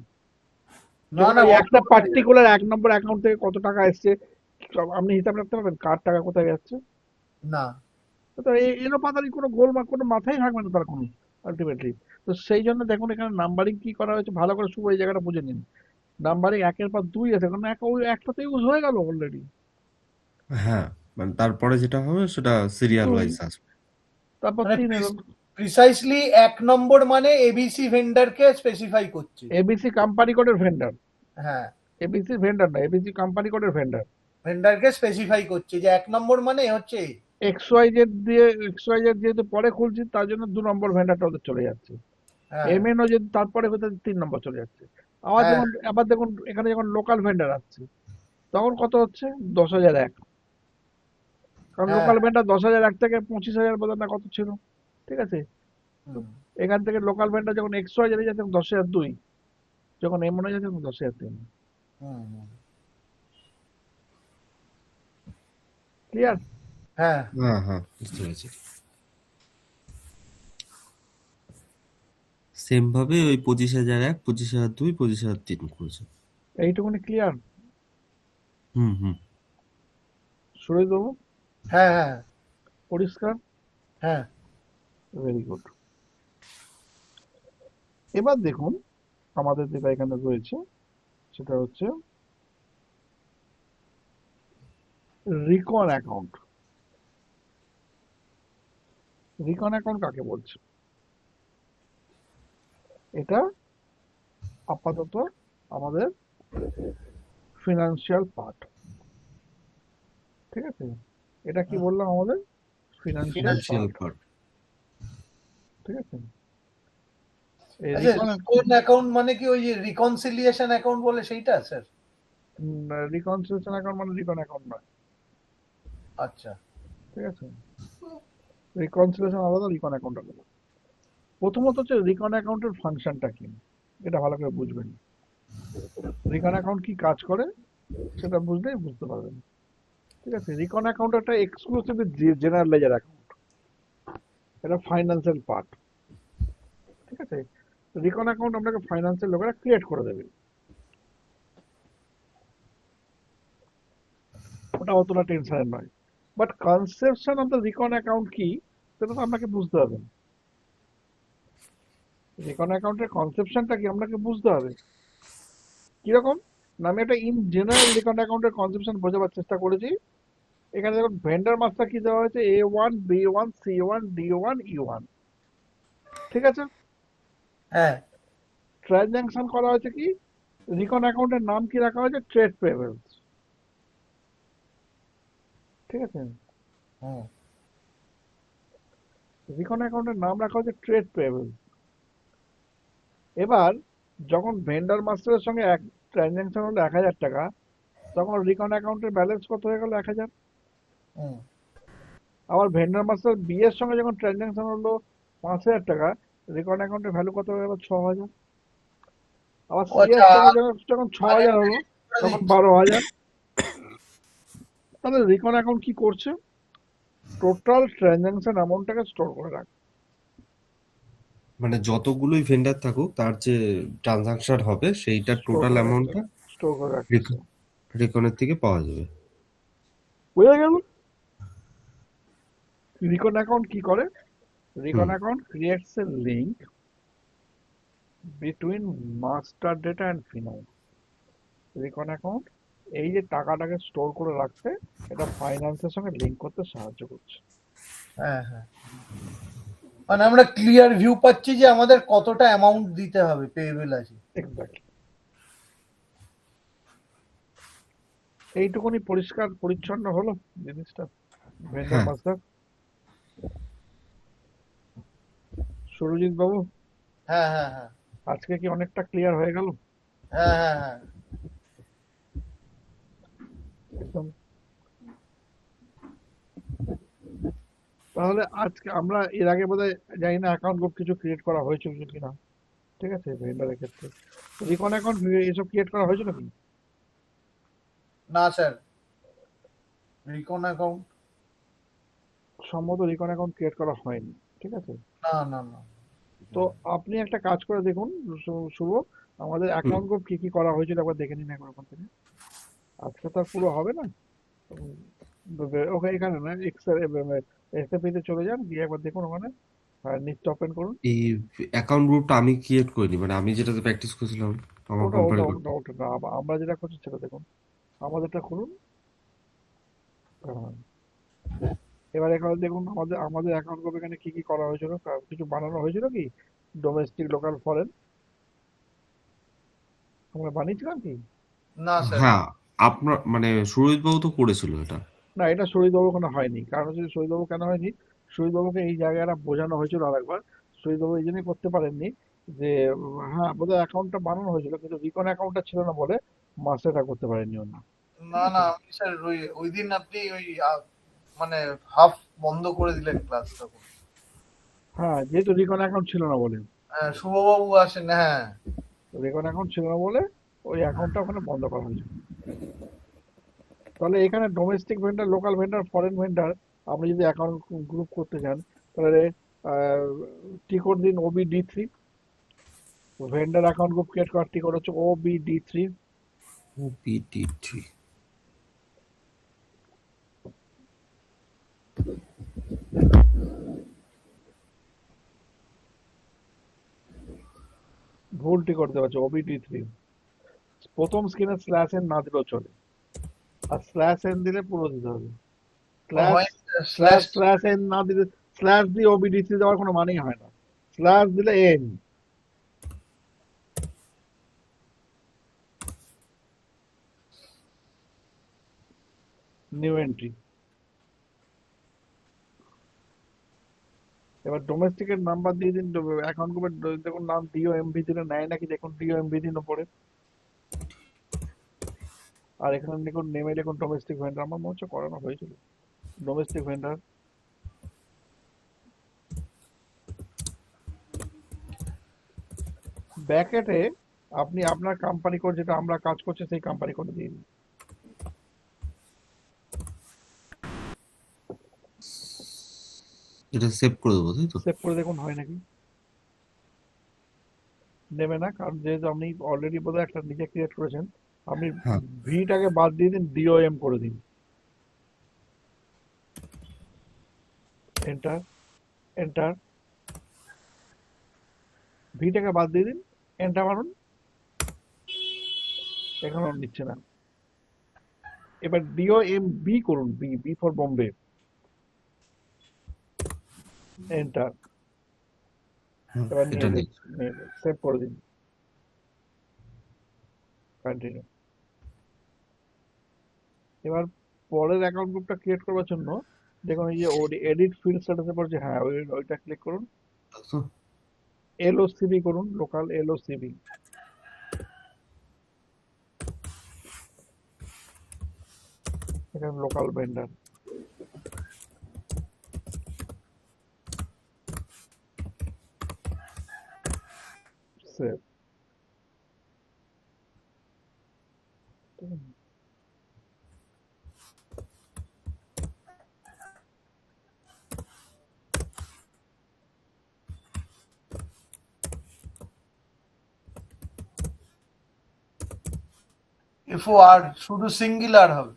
না যখন না, ওই অত একটা করা যায় না। পার্টিকুলার 1 নম্বর অ্যাকাউন্ট থেকে কত টাকা এসছে? সব আপনি হিসাব রাখতে পারবেন কার টাকা কোথায় যাচ্ছে? না তো এলো পাতারি কোনো গোল কোনো মাথায় থাকবে না তার কোনো, আলটিমেটলি। তো সেই জন্য দেখুন এখানে নাম্বারিং কি করা হয়েছে ভালো করে শুভ এই জায়গাটা বুঝে নিন। নাম্বারিং 1-এর পর 2 আছে, কারণ ওই একটাতে ইউজ হয়ে গেল অলরেডি। হ্যাঁ, মানে তারপরে যেটা হবে সেটা সিরিয়াল 2, ওয়াইজ আসবে। তারপর মানে 3 এলো। প্রিসাইসলি 1 নম্বর মানে এবিসি ভেন্ডারকে স্পেসিফাই করছে। এবিসি কোম্পানি কোডের ভেন্ডার, হ্যাঁ, এবিসি ভেন্ডার না, এবিসি কোম্পানি কোডের ভেন্ডার। ভেন্ডারকে স্পেসিফাই করছে যে 1 নম্বর মানে হচ্ছে এই। এক্স ওয়াই জেড যেহেতু পরে খুলছি তার জন্য 2 নম্বর ভেন্ডারটা ওদের চলে যাচ্ছে। হ্যাঁ এমএনও যদি তারপরে হতে 3 নম্বর চলে যাচ্ছে। আবার হ্যাঁ যখন আবার দেখুন এখানে যখন লোকাল ভেন্ডার আসছে তখন কত হচ্ছে? 10,001। কারণ হ্যাঁ লোকাল ভেন্ডার 10,001 থেকে 25,000 পর্যন্ত কত ছিল? ঠিক আছে? তো হুম, এখান থেকে লোকাল ভেন্ডার যখন এক্স ওয়াই জেড যাচ্ছে 10,002, যখন এমএনও যাচ্ছে 10,003। হুম, হুম। ক্লিয়ার? হ্যাঁ হ্যাঁ হ্যাঁ, বুঝতে পেরেছি। সেম ভাবে ওই 25,001, 25,002, 25,003 করেছে। এইটুকুনি ক্লিয়ার? হুম হুম। সরে দেবো? হ্যাঁ হ্যাঁ পরিষ্কার? হ্যাঁ ভেরি গুড। এবার দেখুন আমাদের যেটা এখানে রয়েছে সেটা হচ্ছে রিকন অ্যাকাউন্ট। রিকন অ্যাকাউন্ট কাকে বলছে? এটা আপাতত আমাদের ফিনান্সিয়াল পার্ট। ঠিক আছে? এটা কি বললাম আমাদের ফিনান্সিয়াল ফিনান্সিয়াল পার্ট, পার্ট। ঠিক আছে। এই আচ্ছা, রিকন রিকন অ্যাকাউন্ট মানে কি ওই যে রিকনসিলিয়েশন অ্যাকাউন্ট বলে সেইটা স্যার? রিকনসিলিয়েশন অ্যাকাউন্ট মানে রিকন অ্যাকাউন্ট নয়, আচ্ছা। ঠিক আছে। রিকনসিলিয়েশন আলাদা, রিকন অ্যাকাউন্ট আলাদা। প্রথমত হচ্ছে রিকন অ্যাকাউন্টের ফাংশনটা কি, এটা ভালো করে বুঝবেন। রিকন অ্যাকাউন্ট কি কাজ করে সেটা বুঝলেই বুঝতে পারবেন, ঠিক আছে। রিকন অ্যাকাউন্ট একটা এক্সক্লুসিভলি জেনারেল লেজার অ্যাকাউন্ট, এটা ফাইন্যান্সিয়াল পার্ট, ঠিক আছে। রিকন অ্যাকাউন্ট আপনাকে ফাইন্যান্সিয়াল লোকেরা ক্রিয়েট করে দেবে, ওটা অতটা টেনশনের নয়। But conception of the রিকন account কি সেটা তো আপনাকে বুঝতে হবে। রিকন অ্যাকাউন্টের কনসেপশনটা কি আপনাকে বুঝতে হবে কিরকম না। আমি একটা ইন জেনারেল রিকন অ্যাকাউন্টের কনসেপশন বোঝাবার চেষ্টা করেছি। এখানে দেখুন ভেন্ডার মাস্টার কি দেওয়া হয়েছে, A1 B1 C1 D1 E1, ঠিক আছে। হ্যাঁ। ট্রানজাকশন করা হয়েছে কি, রিকন অ্যাকাউন্টের নাম কি রাখা হয়েছে, ট্রেড পেয়েবলস, ঠিক আছে। হুম। রিকন অ্যাকাউন্টের নাম রাখা হয়েছে ট্রেড পেয়েবলস। এবার যখন ভেন্ডার মাস্টারের সঙ্গে এক ট্রানজাকশন হলো 1,000 টাকা, তখন রিকন অ্যাকাউন্টের ব্যালেন্স কত হয়ে গেল, 1,000। হুম। আবার ভেন্ডার মাস্টার বি এর সঙ্গে যখন ট্রানজাকশন হলো 5,000 টাকা, রিকন অ্যাকাউন্টের ভ্যালু কত হয়ে গেল, 6,000। আবার ও সি এর আচ্ছা, সঙ্গে যখন যখন মানে 6,000 হলো, করে তখন দিচ্ছে। 12,000। তাহলে রিকন অ্যাকাউন্ট কি করছে, টোটাল ট্রানজাকশন অ্যামাউন্টটাকে স্টোর করে রাখে। মানে যতগুলোই ভেন্ডার থাকুক তার যে ট্রানজাকশন হবে সেইটার স্টোর টোটাল করে রাখছে, অ্যামাউন্টটা স্টোর করে রাখতেছে। রিকনের থেকে পাওয়া যাবে। বোঝা গেল। রিকন অ্যাকাউন্ট কি করে, রিকন হুম। Account creates a link between master data and finance. Recon account এই যে টাকাটাকে স্টোর করে রাখছে, এটা ফাইন্যান্সের সঙ্গে লিঙ্ক করতে সাহায্য করছে। হ্যাঁ, হ্যাঁ। মানে আমরা ক্লিয়ার ভিউ পাচ্ছি যে আমাদের কতটা অ্যামাউন্ট দিতে হবে, পেয়েবল আছে। এক্স্যাক্টলি। এইটুকুনি পরিষ্কার পরিচ্ছন্ন হলো জিনিসটা, ভেন্ডার হ্যাঁ। মাস্টার। সুরজিৎ বাবু, হ্যাঁ, হ্যাঁ, হ্যাঁ। আজকে কি অনেকটা ক্লিয়ার হয়ে গেল হ্যাঁ, হ্যাঁ, হ্যাঁ। একদম। তাহলে আজকে আমরা এর আগে বোধহয় জানি না অ্যাকাউন্ট গ্রুপ কিছু ক্রিয়েট করা হয়েছিল কিনা, ঠিক আছে। ভেন্ডারের ক্ষেত্রে রিকন অ্যাকাউন্ট এসব ক্রিয়েট করা হয়েছিল কি, না স্যার, রিকন অ্যাকাউন্ট সম্ভবত রিকন অ্যাকাউন্ট ক্রিয়েট করা হয়নি, ঠিক আছে। না, না, না। তো আপনি একটা কাজ করে দেখুন শুভ, আমাদের হুম। অ্যাকাউন্ট গ্রুপ কি কি করা হয়েছিল একবার দেখে নিন একবার ওখান থেকে। আজকে তো আর পুরো হবে না। ওকে এখানে না, এসএপি তে চলে যান, গিয়ে একবার দেখুন ওখানে, নিচটা ওপেন করুন। এই অ্যাকাউন্ট গ্রুপটা আমি ক্রিয়েট করিনি, মানে আমি যেটাতে প্র্যাকটিস করছিলাম আমার ওটা ওটা কোম্পানি। ওটা ওটা না, আমরা যেটা করছি সেটা দেখুন। আমাদেরটা খুলুন। হ্যাঁ। এবার এখানে দেখুন আমাদের আমাদের অ্যাকাউন্ট গ্রুপ এখানে কি কি করা হয়েছিল, কিছু বানানো হয়েছিল কি, ডোমেস্টিক লোকাল ফরেন আমরা বানিয়েছিলাম কি। না স্যার। হ্যাঁ, আপনার মানে সুরজিৎবাবু তো করেছিল এটা। না, এটা শহীদবাবু ওখানে হয়নি, কারণ হচ্ছে শহীদবাবু কেন হয়নি, শহীদবাবুকে এই জায়গাটা বোঝানো হয়েছিল আরেকবার। শহীদবাবু এই জন্যই করতে পারেননি যে হ্যাঁ বোধহয় অ্যাকাউন্টটা বানানো হয়েছিল কিন্তু রিকন অ্যাকাউন্টটা ছিল না বলে মাস্টারটা করতে পারেননি অন্য, ঠিক না, আছে। না, আমি স্যার ওই দিন আপনি ওই মানে হাফ বন্ধ করে দিলেন ক্লাস তখন। হ্যাঁ, যেহেতু রিকন অ্যাকাউন্ট ছিল না বলে, হ্যাঁ, শুভবাবু আসেন, হ্যাঁ। রিকন অ্যাকাউন্ট ছিল না বলে ওই অ্যাকাউন্টটা ওখানে বন্ধ করা হয়েছিল। তাহলে এখানে domestic vendor, local vendor, foreign vendor আপনি যদি অ্যাকাউন্ট গ্রুপ করতে চান, তাহলে টিকট দিন OBD3। Vendor account group create করার টিকট হচ্ছে OBD3। OPT3। ভুল টিকট দেওয়া হচ্ছে, OBD3। প্রথম স্ক্রিনে স্ল্যাশ এন না দিলেও চলে, আর স্ল্যাশ এন দিলে পুরো দিতে হবে। স্ল্যাশ হয় স্ল্যাশ স্ল্যাশ। স্ল্যাশ এন না দিলে, স্ল্যাশ দিয়ে OBD3 দেওয়ার কোনো মানেই হয় না। স্ল্যাশ দিলে এন, নিউ এন্ট্রি, এবার ডোমেস্টিকের নাম্বার দিয়ে দিন, অ্যাকাউন্ট গ্রুপের দেখুন নাম ডিওএমভি দিলে নেয় নাকি দেখুন, ডিওএমভি দিন ওপরে। আর এখানে দেখুন নেমে দেখুন ডোমেস্টিক ভেন্ডার, আমার মনে হচ্ছে করানো হয়েছিল ডোমেস্টিক ভেন্ডার। ব্যাকেটে আপনি আপনার কোম্পানি কোড যেটা আমরা কাজ করছি সেই কোম্পানি কোড দিয়ে দিন। এটা সেভ করে দেবো, তাই তো? সেভ করে দেখুন হয় নাকি। নেবে না, কারণ যেহেতু আপনি অলরেডি বোধহয় একটা নিজে ক্রিয়েট করেছেন। আপনি হ্যাঁ। ভিটাকে বাদ দিয়ে দিন, ডিওএম করে দিন, এন্টার এন্টার। ভিটাকে বাদ দিয়ে দিন, এন্টার মারুন, এখন আর নিচ্ছে না। এবার ডিওএম বি করুন, B B for Bombay, enter. এবার এটা নিয়ে নেই। সেভ করে দিন, কন্টিনিউ। এবার পরের অ্যাকাউন্ট গ্রুপটা ক্রিয়েট করবার জন্য দেখুন এই যে এডিট ফিল্ড স্ট্যাটাসে পড়ছে, হ্যাঁ ওইটা ক্লিক করুন, তো এলওসিবি করুন, লোকাল এলওসিবি। এখানে লোকাল ভেন্ডার, সেভ। এফও আর শুধু সিঙ্গুলার হবে।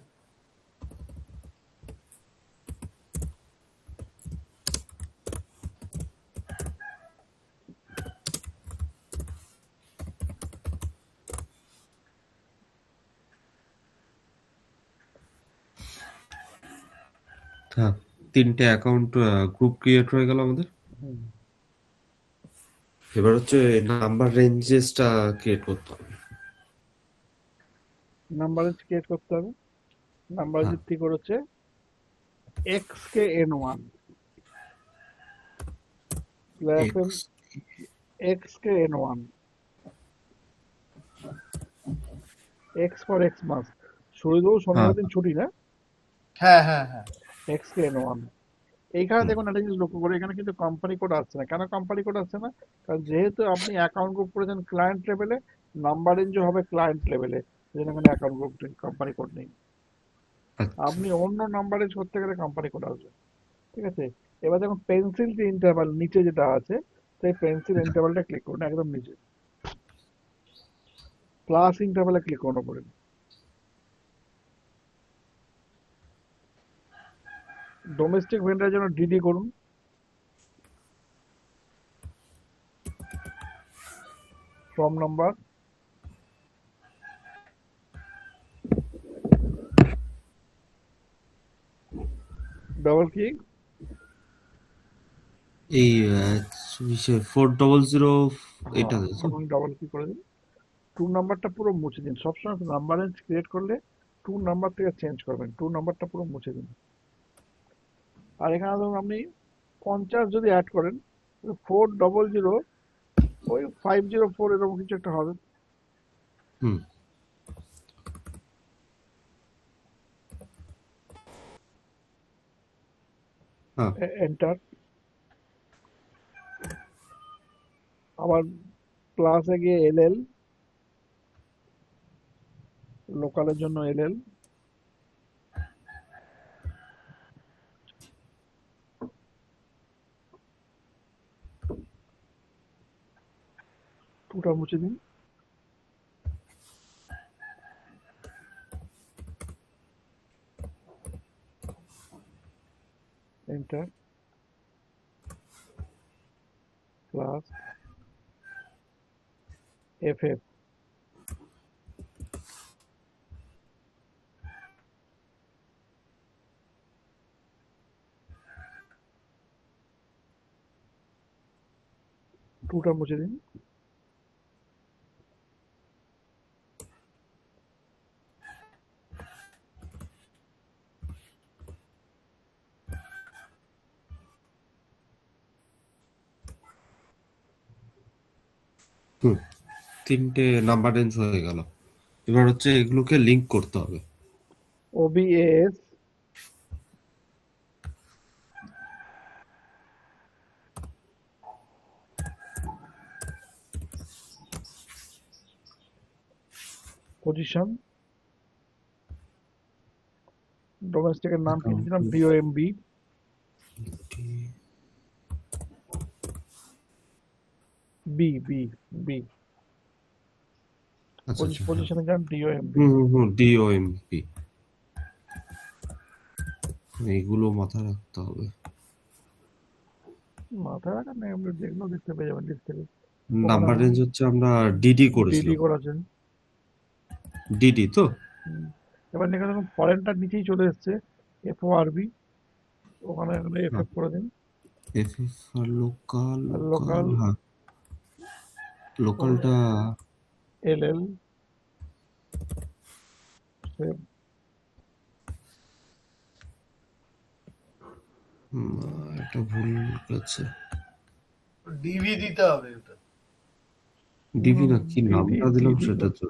হ্যাঁ, 3টে অ্যাকাউন্ট গ্রুপ ক্রিয়েট হয়ে গেল আমাদের। এবার হচ্ছে নাম্বার রেঞ্জেসটা ক্রিয়েট করতে হবে। নাম্বার ক্রিয়েট করতে হবে। নাম্বার হ্যাঁ, কি করে হচ্ছে X K N one, X X K N one, X for X মাস। শুরুতেও হ্যাঁ, শনিবার দিন ছুটি না, হ্যাঁ হ্যাঁ হ্যাঁ। X K N one. এইখানে হুম, দেখুন একটা জিনিস লক্ষ্য করে, এখানে কিন্তু কোম্পানি কোড আসছে না। কেন কোম্পানি কোড আসছে না? কারণ যেহেতু আপনি অ্যাকাউন্ট গ্রুপ করেছেন ক্লায়েন্ট লেভেলে, নাম্বার রেঞ্জও হবে ক্লায়েন্ট লেভেলে, যেখানে এখানে অ্যাকাউন্ট গ্রুপ কোম্পানি কোড নেই। আচ্ছা। আপনি অন্য নাম্বার রেঞ্জ করতে গেলে কোম্পানি কোড আসবে। ঠিক আছে। এবার দেখুন পেন্সিল যে ইন্টারভাল নিচে যেটা আছে, সেই পেন্সিল ইন্টারভালটা ক্লিক করুন একদম নিচে, প্লাস ইন্টারভালে ক্লিক করুন ওপরে। ডোমেস্টিক ভেন্ডারের জন্য ডিডি করুন, ফর্ম নাম্বার, ডবল ক্লিক, এই 400 এটা হ্যাঁ তো? এখন ডবল ক্লিক করে দিন। টু নাম্বারটা পুরো মুছে দিন, সবসময় নাম্বার রেঞ্জ ক্রিয়েট করলে টু নাম্বার থেকে চেঞ্জ করবেন, টু নাম্বারটা পুরো মুছে দিন। আর এখানে ধরুন আপনি 50 যদি অ্যাড করেন, 400, ওই 504 এরকম কিছু একটা হবে। হুম, হ্যাঁ, এন্টার। আবার প্লাসে গিয়ে এলএল, লোকালের জন্য এলএল, টুটা মুছে দিন। এন্টার, প্লাস এফএফ, টুটা মুছে দিন। হুম, 3টে নাম্বার রেঞ্জ হয়ে গেল। এবার হচ্ছে এগুলোকে লিংক করতে হবে। OBAS পজিশন ডোমেস্টিকের নাম কি দিয়েছিলাম DOMB বি বি বি আচ্ছা আচ্ছা, হ্যাঁ। পজিশনের নাম DOMB ডিওএমপি, এইগুলো মাথায় রাখতে হবে। মাথায় রাখার নেই, আমরা যেগুলো দেখতে পেয়ে যাবেন লিস্ট থেকে। নাম্বার রেঞ্জ হচ্ছে আমরা ডিডি ডিডি করেছিলাম। করেছেন। ডিডি তো এবার দেখুন দেখুন ফরেনটার নিচেই চলে এসছে FORB, ওখানে এফএফ করে দিন। এফএফ আর লোকাল, আর লোকাল, হ্যাঁ লোকালটা LL সেভ। এটা ভুল গেছে। ডিভি দিতে হবে ওটা। ডিবি না, কি নামটা দিলাম সেটা তো।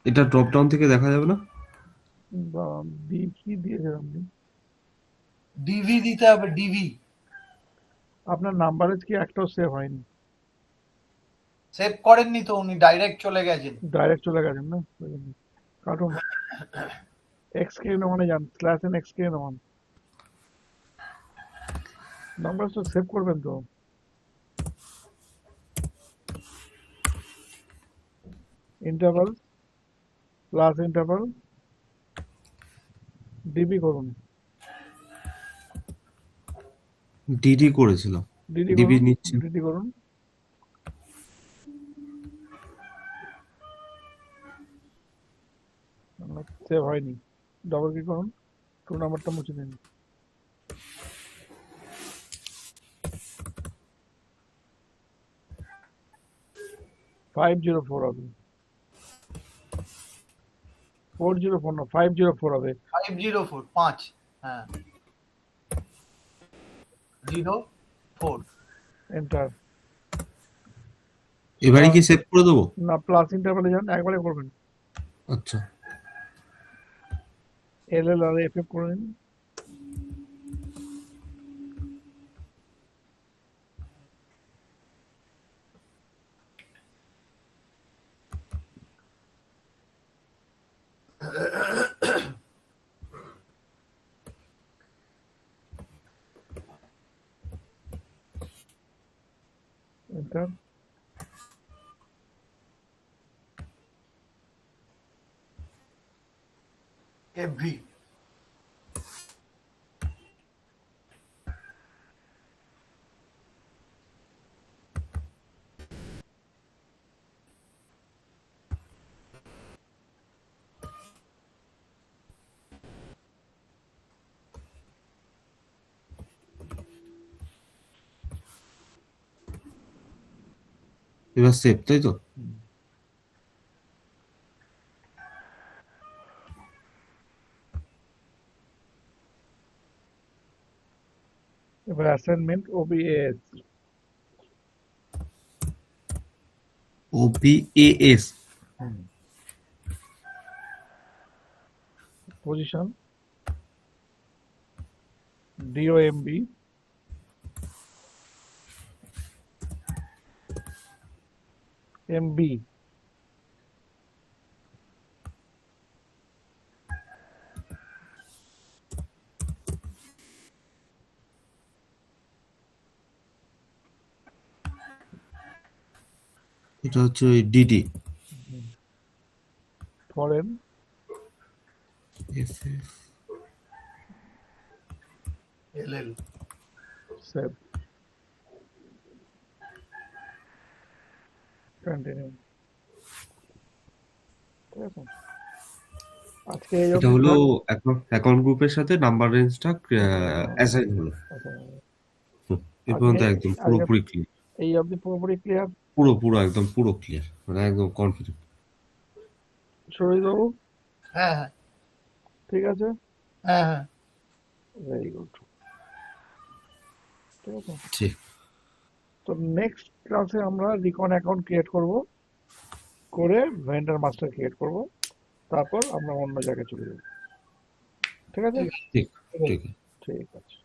এটা ড্রপ ডাউন থেকে দেখা যাবে না? ডি কি দিয়েছেন আপনি? ডিভি দিতে হবে, ডিভি। আপনার নাম্বারে কি একটাও সেভ হয়নি? সেভ করেননি তো, উনি ডাইরেক্ট চলে গেছেন। ডাইরেক্ট চলে গেছেন না, কাটুন XK মানে যান /n XK নামান নাম্বার তো সেভ করবেন তো। ইন্টারভাল প্লাস ইন্টারভাল ডিবি করুন। ডিডি করেছিলাম, ডিডি ডিবি করুন, নিচ্ছে। ডিডি করুন। সেভ হয়নি, ডবল ক্লিক করুন, টু নাম্বারটা মুছে দিন। ফাইভ 504 হবে, 404 না 504 হবে। 504 5, হ্যাঁ 04। এন্টার। এবারে কি সেভ করে দেবো? না, প্লাস ইন্টারভালে যান, একবারে করবেন। আচ্ছা, LL আর FF করে নিন। এন্টার। এভি। এবার সেভ, তাই তো? এবার assignment OBAS OBAS position DOMB MB এটা হচ্ছে ওই DD. Foreign FF LL save continue. ঠিক আছে, আজকে এই এটা অবধি হলো থাক। অ্যাকাউন্ট গ্রুপের সাথে নাম্বার রেঞ্জটা অ্যাসাইন হলো। এ পর্যন্ত একদম পুরোপুরি ক্লিয়ার। এই অবধি পুরোপুরি ক্লিয়ার। পুরো একদম পুরো ক্লিয়ার, মানে একদম কনফিডেন্ট। সুরজ বাবু হ্যাঁ হ্যাঁ ঠিক আছে, হ্যাঁ হ্যাঁ। Very good. ঠিক আছে। ঠিক। তো নেক্সট ক্লাসে আমরা রিকন অ্যাকাউন্ট ক্রিয়েট করব, করে ভেন্ডার মাস্টার ক্রিয়েট করব, তারপর আমরা অন্য জায়গায় চলে যাব। ঠিক আছে? ঠিক ঠিক ঠিক আছে।